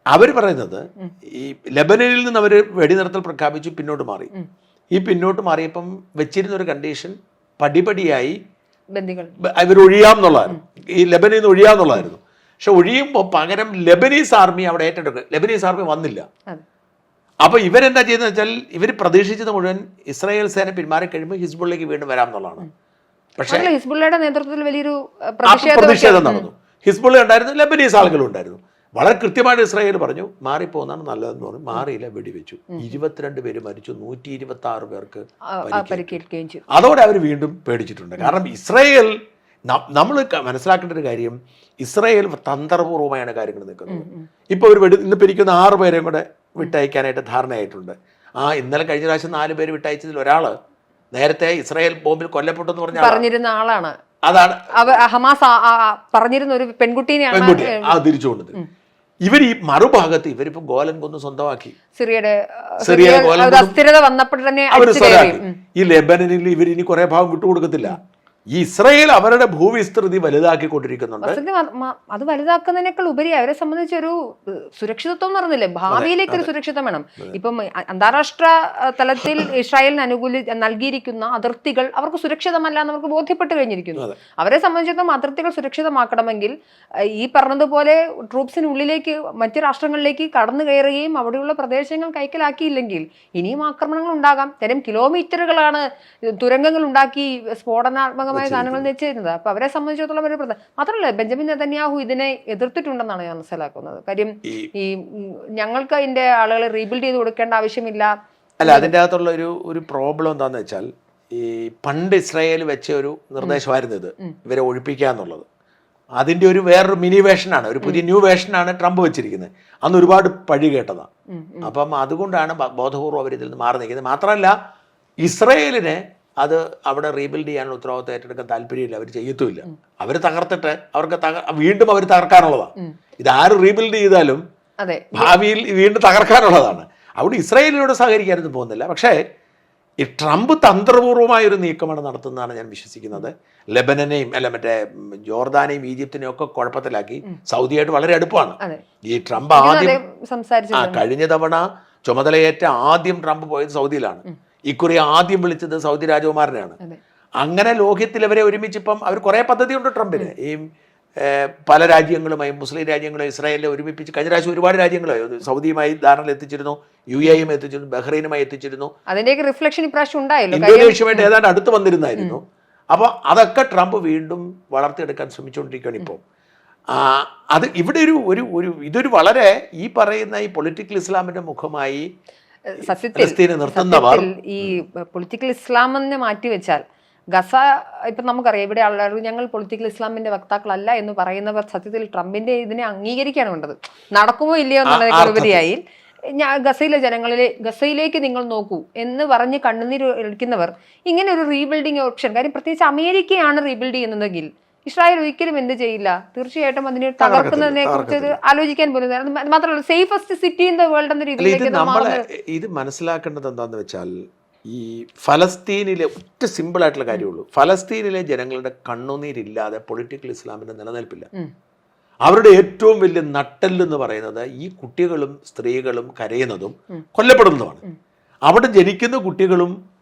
അവർ പറയുന്നത് ഈ ലെബനനിൽ നിന്ന് അവർ വെടിനിർത്തൽ പ്രഖ്യാപിച്ചു, പിന്നോട്ട് മാറി. ഈ പിന്നോട്ട് മാറിയപ്പം വെച്ചിരുന്ന ഒരു കണ്ടീഷൻ പടിപടിയായി ഇവർ ഒഴിയാമെന്നുള്ളതായിരുന്നു. ഈ ലെബനിൽ നിന്ന് ഒഴിയാമെന്നുള്ളതായിരുന്നു. പക്ഷെ ഒഴിയുമ്പോൾ പകരം ലെബനീസ് ആർമി അവിടെ ഏറ്റെടുക്കുക. ലെബനീസ് ആർമി വന്നില്ല. അപ്പൊ ഇവരെന്താ ചെയ്യുന്നത് വെച്ചാൽ ഇവർ പ്രതീക്ഷിച്ചത് മുഴുവൻ ഇസ്രായേൽ സേന പിന്മാറി കഴിയുമ്പോൾ ഹിസ്ബുള്ളിലേക്ക് വീണ്ടും വരാം എന്നുള്ളതാണ്. പക്ഷേ ഹിസ്ബുള്ളയുടെ നേതൃത്വത്തിൽ വലിയൊരു പ്രതിഷേധം നടന്നു. ഹിസ്ബുള്ള ഉണ്ടായിരുന്നു, ലെബനീസ് ആളുകളും ഉണ്ടായിരുന്നു. വളരെ കൃത്യമായിട്ട് ഇസ്രായേൽ പറഞ്ഞു മാറിപ്പോകുന്നതാണ് നല്ലതെന്ന് പറഞ്ഞു. മാറിയില്ല, വെടിവെച്ചു. 22 പേര് മരിച്ചു, 126 പേർക്ക് പരിക്കേൽക്കുകയും ചെയ്തു. അതോടെ അവർ വീണ്ടും പേടിച്ചിട്ടുണ്ട്. കാരണം ഇസ്രായേൽ, നമ്മൾ മനസ്സിലാക്കേണ്ട ഒരു കാര്യം, ഇസ്രായേൽ തന്ത്രപൂർവ്വമായാണ് കാര്യങ്ങൾ നിൽക്കുന്നത്. ഇപ്പോൾ ഒരു ഇന്ന് പിരിക്കുന്ന 6 പേരെയും കൂടെ വിട്ടയക്കാനായിട്ട് ധാരണയായിട്ടുണ്ട്. ഇന്നലെ കഴിഞ്ഞ പ്രാവശ്യം 4 പേര് വിട്ടയച്ചതിൽ ഒരാള് നേരത്തെ ഇസ്രായേൽ ബോംബിൽ കൊല്ലപ്പെട്ടെന്ന് പറഞ്ഞിരുന്ന ആളാണ്. അതാണ് ഹമാസ് പറഞ്ഞിരുന്ന ഒരു പെൺകുട്ടി തിരിച്ചുകൊണ്ടത്. ഇവർ ഈ മറുഭാഗത്ത് ഇവരിപ്പോ ഗോലൻ കൊന്ന് സ്വന്തമാക്കി. സിറിയയുടെ അസ്ഥിരത വന്നപ്പോൾ തന്നെ ഈ ലെബനനിൽ ഇവർ ഇനി കുറെ ഭാഗം വിട്ടുകൊടുക്കത്തില്ല. ഈ ഇസ്രായേൽ അവരുടെ ഭൂവിസ്തൃതി വലുതാക്കിക്കൊണ്ടിരിക്കുന്നുണ്ട്. അത് വലുതാക്കുന്നതിനേക്കാൾ ഉപരി അവരെ സംബന്ധിച്ചൊരു സുരക്ഷിതത്വം പറഞ്ഞില്ലേ, ഭാവിയിലേക്ക് ഒരു സുരക്ഷിതം വേണം. ഇപ്പം അന്താരാഷ്ട്ര തലത്തിൽ ഇസ്രായേലിന് നൽകിയിരിക്കുന്ന അതിർത്തികൾ അവർക്ക് സുരക്ഷിതമല്ല എന്ന് അവർക്ക് ബോധ്യപ്പെട്ട് കഴിഞ്ഞിരിക്കുന്നു. അവരെ സംബന്ധിച്ചിടത്തോളം അതിർത്തികൾ സുരക്ഷിതമാക്കണമെങ്കിൽ ഈ പറഞ്ഞതുപോലെ ട്രൂപ്സിനുള്ളിലേക്ക് മറ്റു രാഷ്ട്രങ്ങളിലേക്ക് കടന്നു കയറുകയും അവിടെയുള്ള പ്രദേശങ്ങൾ കൈക്കലാക്കിയില്ലെങ്കിൽ ഇനിയും ആക്രമണങ്ങൾ ഉണ്ടാകാം. തരം കിലോമീറ്ററുകളാണ് തുരങ്കങ്ങൾ ഉണ്ടാക്കി സ്ഫോടനാത്മക ഗാനങ്ങൾ വെച്ചിരുന്നത്. അപ്പൊ അവരെ സംബന്ധിച്ചിടത്തോളം ഒരു മാത്രമല്ല, ബെഞ്ചമിൻ നെതന്യാഹു ഇതിനെ എതിർത്തിട്ടുണ്ടെന്നാണ് ഞാൻ മനസ്സിലാക്കുന്നത്. കാര്യം ഈ ഞങ്ങൾക്ക് അതിന്റെ ആളുകളെ റീബിൽഡ് ചെയ്ത് കൊടുക്കേണ്ട ആവശ്യമില്ല. അല്ല, അതിൻ്റെ അകത്തുള്ള ഒരു പ്രോബ്ലം എന്താണെന്ന് വെച്ചാൽ, ഈ പണ്ട് ഇസ്രായേൽ വെച്ച ഒരു നിർദ്ദേശമായിരുന്നു ഇത്, ഇവരെ ഒഴിപ്പിക്കുക എന്നുള്ളത്. അതിന്റെ ഒരു വേറൊരു മിനി വേഷനാണ്, ഒരു പുതിയ ന്യൂ വേഷനാണ് ട്രംപ് വെച്ചിരിക്കുന്നത്. അന്ന് ഒരുപാട് പഴി കേട്ടതാണ്. അപ്പം അതുകൊണ്ടാണ് ബോധപൂർവ്വം അവർ ഇതിൽ നിന്ന് മാറി നിൽക്കുന്നത്. മാത്രമല്ല, ഇസ്രായേലിനെ അത് അവിടെ റീബിൽഡ് ചെയ്യാനുള്ള ഉത്തരവാദിത്വം ഏറ്റെടുക്കാൻ താല്പര്യമില്ല. അവർ ചെയ്യത്തുമില്ല. അവർ തകർത്തിട്ട് അവർക്ക് വീണ്ടും അവർ തകർക്കാനുള്ളതാണ്. ഇത് ആര് റീബിൽഡ് ചെയ്താലും ഭാവിയിൽ വീണ്ടും തകർക്കാനുള്ളതാണ്. അവിടെ ഇസ്രായേലിനോട് സഹകരിക്കാനൊന്നും പോകുന്നില്ല. പക്ഷേ ഈ ട്രംപ് തന്ത്രപൂർവമായ ഒരു നീക്കമാണ് നടത്തുന്നതാണ് ഞാൻ വിശ്വസിക്കുന്നത്. ലെബനനെയും മറ്റേ ജോർദാനെയും ഈജിപ്തിനെയും ഒക്കെ കുഴപ്പത്തിലാക്കി. സൗദിയായിട്ട് വളരെ അടുപ്പാണ് ഈ ട്രംപ്. കഴിഞ്ഞ തവണ ചുമതലയേറ്റ ആദ്യം ട്രംപ് പോയത് സൗദിയിലാണ്. ഇക്കുറി ആദ്യം വിളിച്ചത് സൗദി രാജകുമാരനാണ്. അങ്ങനെ ലോകത്തിൽ അവരെ ഒരുമിച്ചിപ്പം അവർ കുറെ പദ്ധതിയുണ്ട് ട്രംപിന്. ഈ പല രാജ്യങ്ങളുമായി, മുസ്ലിം രാജ്യങ്ങളുമായി ഇസ്രായേലിനെ ഒരുമിപ്പിച്ച് കഴിഞ്ഞ പ്രാവശ്യം ഒരുപാട് രാജ്യങ്ങളുമായി സൗദിയുമായി ധാരണ എത്തിച്ചിരുന്നു, UAE എത്തിച്ചിരുന്നു, ബഹ്റൈനുമായി എത്തിച്ചിരുന്നു. അതിന്റെയൊക്കെ റിഫ്ലക്ഷൻ ഇപ്രാവശ്യം ഉണ്ടായല്ലോ. ഇന്തോനേഷ്യയുമായിട്ട് ഏതാണ്ട് അടുത്ത് വന്നിരുന്നായിരുന്നു. അപ്പോൾ അതൊക്കെ ട്രംപ് വീണ്ടും വളർത്തിയെടുക്കാൻ ശ്രമിച്ചുകൊണ്ടിരിക്കുകയാണ് ഇപ്പോൾ. അത് ഇവിടെ ഇതൊരു വളരെ ഈ പറയുന്ന ഈ പൊളിറ്റിക്കൽ ഇസ്ലാമിന്റെ മുഖമായി സത്യത്തിൽ ഈ പൊളിറ്റിക്കൽ ഇസ്ലാമിനെ മാറ്റിവെച്ചാൽ ഗസ ഇപ്പം നമുക്കറിയാം, ഇവിടെ ആളുകൾ ഞങ്ങൾ പൊളിറ്റിക്കൽ ഇസ്ലാമിന്റെ വക്താക്കളല്ല എന്ന് പറയുന്നവർ സത്യത്തിൽ ട്രംപിന്റെ ഇതിനെ അംഗീകരിക്കുകയാണ് വേണ്ടത്. നടക്കുമോ ഇല്ലയോ എന്നുള്ളതിനുപരിയായി ഗസയിലെ ഗസയിലേക്ക് നിങ്ങൾ നോക്കൂ എന്ന് പറഞ്ഞ് കണ്ണുനീര് ഒഴിക്കുന്നവർ ഇങ്ങനെ ഒരു റീബിൽഡിംഗ് ഓപ്ഷൻ, കാര്യം പ്രത്യേകിച്ച് അമേരിക്കയാണ് റീബിൽഡ് ചെയ്യുന്നതെങ്കിൽ ഇസ്രായേൽ ഒരിക്കലും എന്ത് ചെയ്യില്ല, തീർച്ചയായിട്ടും അതിനെ തകർക്കുന്നതിനെ കുറിച്ച് ആലോചിക്കാൻ പോലും. മാത്രമല്ല safest city in the world എന്ന രീതിയിലേക്ക് ഇത് മനസ്സിലാക്കേണ്ടത് എന്താന്ന് വെച്ചാൽ, ഈ ഫലസ്തീനിലെ ഒറ്റ സിമ്പിളായിട്ടുള്ള കാര്യമുള്ളൂ, ഫലസ്തീനിലെ ജനങ്ങളുടെ കണ്ണുനീരില്ലാതെ പൊളിറ്റിക്കൽ ഇസ്ലാമിൻ്റെ നിലനിൽപ്പില്ല. അവരുടെ ഏറ്റവും വലിയ നട്ടെല്ലെന്ന് പറയുന്നത് ഈ കുട്ടികളും സ്ത്രീകളും കരയുന്നതും കൊല്ലപ്പെടുന്നതുമാണ്. അവിടെ ജനിക്കുന്ന കുട്ടികളും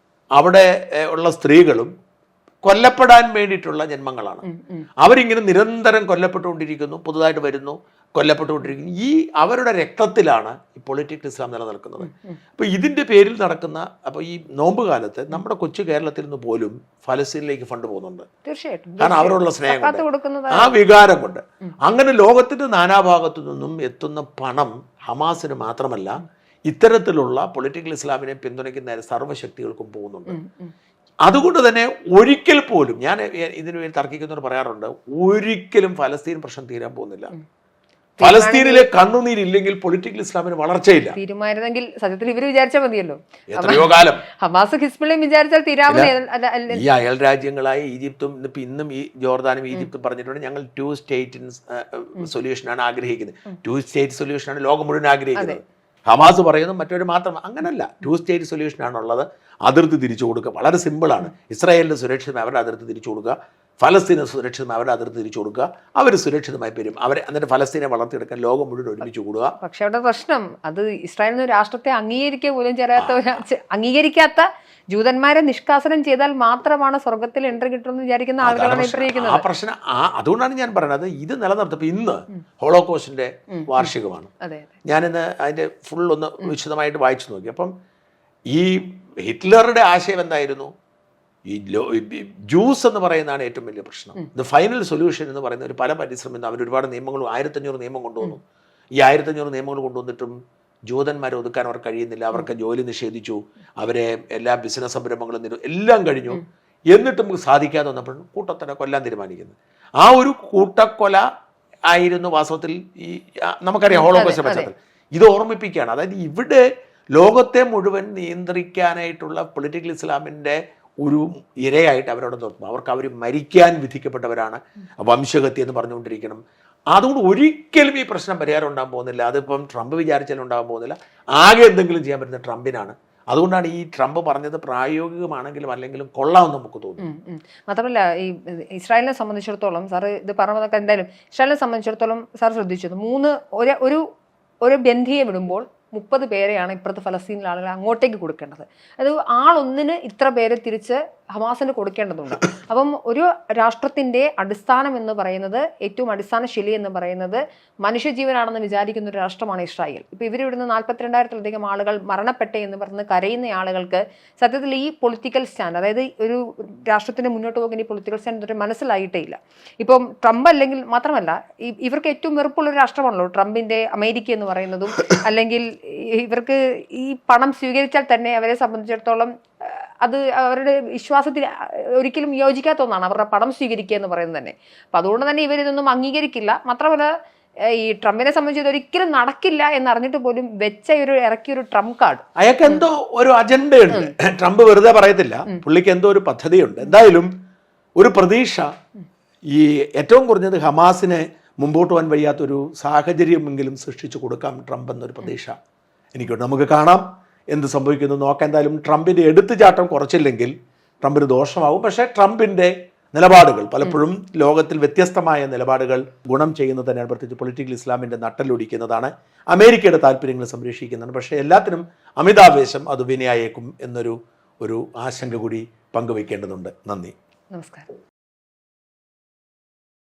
അവിടെ ഉള്ള സ്ത്രീകളും കൊല്ലപ്പെടാൻ വേണ്ടിയിട്ടുള്ള ജന്മങ്ങളാണ്. അവരിങ്ങനെ നിരന്തരം കൊല്ലപ്പെട്ടുകൊണ്ടിരിക്കുന്നു, പുതുതായിട്ട് വരുന്നു, കൊല്ലപ്പെട്ടുകൊണ്ടിരിക്കുന്നു. ഈ അവരുടെ രക്തത്തിലാണ് ഈ പൊളിറ്റിക്കൽ ഇസ്ലാം നിലനിൽക്കുന്നത്. അപ്പോൾ ഇതിൻ്റെ പേരിൽ നടക്കുന്ന, അപ്പോൾ ഈ നോമ്പ് കാലത്ത് നമ്മുടെ കൊച്ചു കേരളത്തിൽ നിന്ന് പോലും ഫലസ്തീനിലേക്ക് ഫണ്ട് പോകുന്നുണ്ട്. തീർച്ചയായിട്ടും. കാരണം അവരുള്ള സ്നേഹം കൊണ്ട്, ആ വികാരം കൊണ്ട്. അങ്ങനെ ലോകത്തിന്റെ നാനാഭാഗത്തു നിന്നും എത്തുന്ന പണം ഹമാസിന് മാത്രമല്ല, ഇത്തരത്തിലുള്ള പൊളിറ്റിക്കൽ ഇസ്ലാമിനെ പിന്തുണയ്ക്കുന്ന സർവ്വശക്തികൾക്കും പോകുന്നുണ്ട്. അതുകൊണ്ട് തന്നെ ഒരിക്കൽ പോലും, ഞാൻ ഇതിനു വേണ്ടി തർക്കിക്കുന്നവർ പറയാറുണ്ട്, ഒരിക്കലും ഫലസ്തീൻ പ്രശ്നം തീരാൻ പോകുന്നില്ല. ഫലസ്തീനിലെ കണ്ണുനീരില്ലെങ്കിൽ പൊളിറ്റിക്കൽ ഇസ്ലാമിന് വളർച്ചയില്ല. തീരുമാനമെങ്കിൽ സത്യത്തിൽ ഇവർ വിചാരിച്ചാൽ മതിയല്ലോ. എത്രയോ കാലം ഹമാസ് ഹിസ്ബുള്ളയും വിചാരിച്ചാൽ തീരാമെന്ന് ഈ അയൽ രാജ്യങ്ങളായ ഈജിപ്തും ഇന്നും ഈ ജോർദാനും ഈജിപ്തും പറഞ്ഞിട്ടുണ്ട്, ഞങ്ങൾ 2 സ്റ്റേറ്റ് സൊല്യൂഷനാണ് ആഗ്രഹിക്കുന്നത്. 2 സ്റ്റേറ്റ് സൊല്യൂഷനാണ് ലോകം മുഴുവൻ ആഗ്രഹിക്കുന്നത്. ഹമാസ് പറയുന്നു മറ്റൊരു മാത്രം. അങ്ങനല്ല, 2 സ്റ്റേറ്റ് സൊല്യൂഷനാണുള്ളത്. അതിർത്തി തിരിച്ചു കൊടുക്കുക, വളരെ സിമ്പിളാണ്. ഇസ്രായേലിന് സുരക്ഷിതമായി അവരുടെ അതിർത്തി തിരിച്ചു കൊടുക്കുക, ഫലസ്തീന് സുരക്ഷിതമായി അവരുടെ അതിർത്തി തിരിച്ചു കൊടുക്കുക, അവർ സുരക്ഷിതമായി വരും. എന്നിട്ട് ഫലസ്തീനെ വളർത്തിയെടുക്കാൻ ലോകം മുഴുവൻ ഒരുമിച്ച് കൂടുക. പക്ഷെ അവിടെ പ്രശ്നം, അത് ഇസ്രായേലിന് രാഷ്ട്രത്തെ അംഗീകരിക്കുക പോലും അംഗീകരിക്കാത്ത ജൂതന്മാരെ നിഷ്കാസനം ചെയ്താൽ മാത്രമാണ് സ്വർഗത്തിൽ എൻട്രി കിട്ടുമെന്ന് വിചാരിക്കുന്ന ആളുകളാണ് ഇരിക്കുന്നത്. ആ പ്രശ്നം അതുകൊണ്ടാണ് ഞാൻ പറയുന്നത്, ഇത് നിലനിർത്തപ്പോൾ ഇന്ന് ഹോളോകോസ്റ്റിന്റെ വാർഷികമാണ്. ഞാനിന്ന് അതിന്റെ ഫുൾ ഒന്ന് വിശദമായിട്ട് വായിച്ചു നോക്കി. അപ്പം ഈ ഹിറ്റ്ലറുടെ ആശയം എന്തായിരുന്നു? ഈ ജ്യൂസ് എന്ന് പറയുന്നതാണ് ഏറ്റവും വലിയ പ്രശ്നം. ദ ഫൈനൽ സൊല്യൂഷൻ എന്ന് പറയുന്ന ഒരു പല പരിശ്രമം, അവർ ഒരുപാട് നിയമങ്ങളും 1500 നിയമം കൊണ്ടുവന്നു. ഈ 1500 നിയമങ്ങൾ കൊണ്ടുവന്നിട്ടും ജൂതന്മാരെ ഒതുക്കാൻ അവർ കഴിയുന്നില്ല. അവർക്ക് ജോലി നിഷേധിച്ചു, അവരെ എല്ലാ ബിസിനസ് സംരംഭങ്ങളും എല്ലാം കഴിഞ്ഞു. എന്നിട്ടും നമുക്ക് സാധിക്കാതെ വന്നപ്പോൾ കൂട്ടത്തിനെ കൊല്ലാൻ തീരുമാനിക്കുന്നത്. ആ ഒരു കൂട്ടക്കൊല ആയിരുന്നു വാസ്തവത്തിൽ ഈ നമുക്കറിയാം ഹോളോകോസ്റ്റിന്റെ പശ്ചാത്തലം. ഇത് ഓർമ്മിപ്പിക്കുകയാണ്. അതായത് ഇവിടെ ലോകത്തെ മുഴുവൻ നിയന്ത്രിക്കാനായിട്ടുള്ള പൊളിറ്റിക്കൽ ഇസ്ലാമിൻ്റെ ഒരു ഇരയായിട്ട് അവരോട് നോക്കും. അവർ മരിക്കാൻ വിധിക്കപ്പെട്ടവരാണ്, വംശഹത്യ എന്ന് പറഞ്ഞുകൊണ്ടിരിക്കണം. അതുകൊണ്ട് ഒരിക്കലും ഈ പ്രശ്നം പരിഹാരം ഉണ്ടാകാൻ പോകുന്നില്ല. അതിപ്പം ട്രംപ് വിചാരിച്ചാലും ഉണ്ടാകാൻ പോകുന്നില്ല. ആകെ എന്തെങ്കിലും ചെയ്യാൻ പറ്റുന്ന ട്രംപിനാണ്. അതുകൊണ്ടാണ് ഈ ട്രംപ് പറഞ്ഞത് പ്രായോഗികമാണെങ്കിലും അല്ലെങ്കിലും കൊള്ളാമെന്ന് നമുക്ക് തോന്നുന്നു. മാത്രമല്ല ഈ ഇസ്രായേലിനെ സംബന്ധിച്ചിടത്തോളം, സാറ് ഇത് പറഞ്ഞതൊക്കെ എന്തായാലും ഇസ്രായേലിനെ സംബന്ധിച്ചിടത്തോളം സാർ ശ്രദ്ധിച്ചത്, ഒരു ബന്ധിയെ വിടുമ്പോൾ 30 പേരെയാണ് ഇപ്പുറത്ത് ഫലസ്തീനിലെ ആളുകൾ അങ്ങോട്ടേക്ക് കൊടുക്കേണ്ടത്. അത് ആളൊന്നിന് ഇത്ര പേരെ തിരിച്ച് ഹമാസിന് കൊടുക്കേണ്ടതുണ്ട്. അപ്പം ഒരു രാഷ്ട്രത്തിൻ്റെ അടിസ്ഥാനം എന്ന് പറയുന്നത്, ഏറ്റവും അടിസ്ഥാന ശില എന്ന് പറയുന്നത് മനുഷ്യജീവനാണെന്ന് വിചാരിക്കുന്ന ഒരു രാഷ്ട്രമാണ് ഇസ്രായേൽ. ഇപ്പോൾ ഇവരിവിടുന്ന് 42,000-ലധികം ആളുകൾ മരണപ്പെട്ടെ എന്ന് പറഞ്ഞ് കരയുന്ന ആളുകൾക്ക് സത്യത്തിൽ ഈ പൊളിറ്റിക്കൽ സ്റ്റാൻഡ്, അതായത് ഒരു രാഷ്ട്രത്തിന് മുന്നോട്ട് പോകുന്ന ഈ പൊളിറ്റിക്കൽ സ്റ്റാൻഡ് മനസ്സിലായിട്ടേ ഇല്ല. ഇപ്പം ട്രംപ് അല്ലെങ്കിൽ മാത്രമല്ല, ഇവർക്ക് ഏറ്റവും വെറുപ്പുള്ളൊരു രാഷ്ട്രമാണല്ലോ ട്രംപിൻ്റെ അമേരിക്ക എന്ന് പറയുന്നതും. അല്ലെങ്കിൽ ഇവർക്ക് ഈ പണം സ്വീകരിച്ചാൽ തന്നെ അവരെ സംബന്ധിച്ചിടത്തോളം അത് അവരുടെ വിശ്വാസത്തിൽ ഒരിക്കലും യോജിക്കാത്ത ഒന്നാണ്, അവരുടെ പണം സ്വീകരിക്കുക എന്ന് പറയുന്നത് തന്നെ. അപ്പം അതുകൊണ്ട് തന്നെ ഇവരിതൊന്നും അംഗീകരിക്കില്ല. മാത്രമല്ല ഈ ട്രംപിനെ സംബന്ധിച്ച് ഒരിക്കലും നടക്കില്ല എന്നറിഞ്ഞിട്ട് പോലും ഇറക്കിയൊരു ട്രംപ് കാർഡ്. അയാൾക്ക് എന്തോ ഒരു അജണ്ടയുണ്ട്. ട്രംപ് വെറുതെ പറയത്തില്ല, പുള്ളിക്ക് എന്തോ ഒരു പദ്ധതിയുണ്ട്. എന്തായാലും ഒരു പ്രതീക്ഷ, ഈ ഏറ്റവും കുറഞ്ഞത് ഹമാസിനെ മുമ്പോട്ട് പോകാൻ വയ്യാത്തൊരു സാഹചര്യമെങ്കിലും സൃഷ്ടിച്ചു കൊടുക്കാം ട്രംപ് എന്നൊരു പ്രതീക്ഷ എനിക്കുണ്ട്. നമുക്ക് കാണാം എന്ത് സംഭവിക്കുന്നു നോക്കാം. എന്തായാലും ട്രംപിൻ്റെ എടുത്തുചാട്ടം കുറച്ചില്ലെങ്കിൽ ട്രംപിന് ദോഷമാവും. പക്ഷേ ട്രംപിൻ്റെ നിലപാടുകൾ പലപ്പോഴും ലോകത്തിൽ വ്യത്യസ്തമായ നിലപാടുകൾ ഗുണം ചെയ്യുന്നത് തന്നെയാണ്. പ്രത്യേകിച്ച് പൊളിറ്റിക്കൽ ഇസ്ലാമിൻ്റെ നട്ടലൊടിക്കുന്നതാണ്, അമേരിക്കയുടെ താല്പര്യങ്ങൾ സംരക്ഷിക്കുന്നതാണ്. പക്ഷേ എല്ലാത്തിനും അമിതാവേശം അത് വിനയായേക്കും എന്നൊരു ആശങ്ക കൂടി പങ്കുവയ്ക്കേണ്ടതുണ്ട്. നന്ദി, നമസ്കാരം.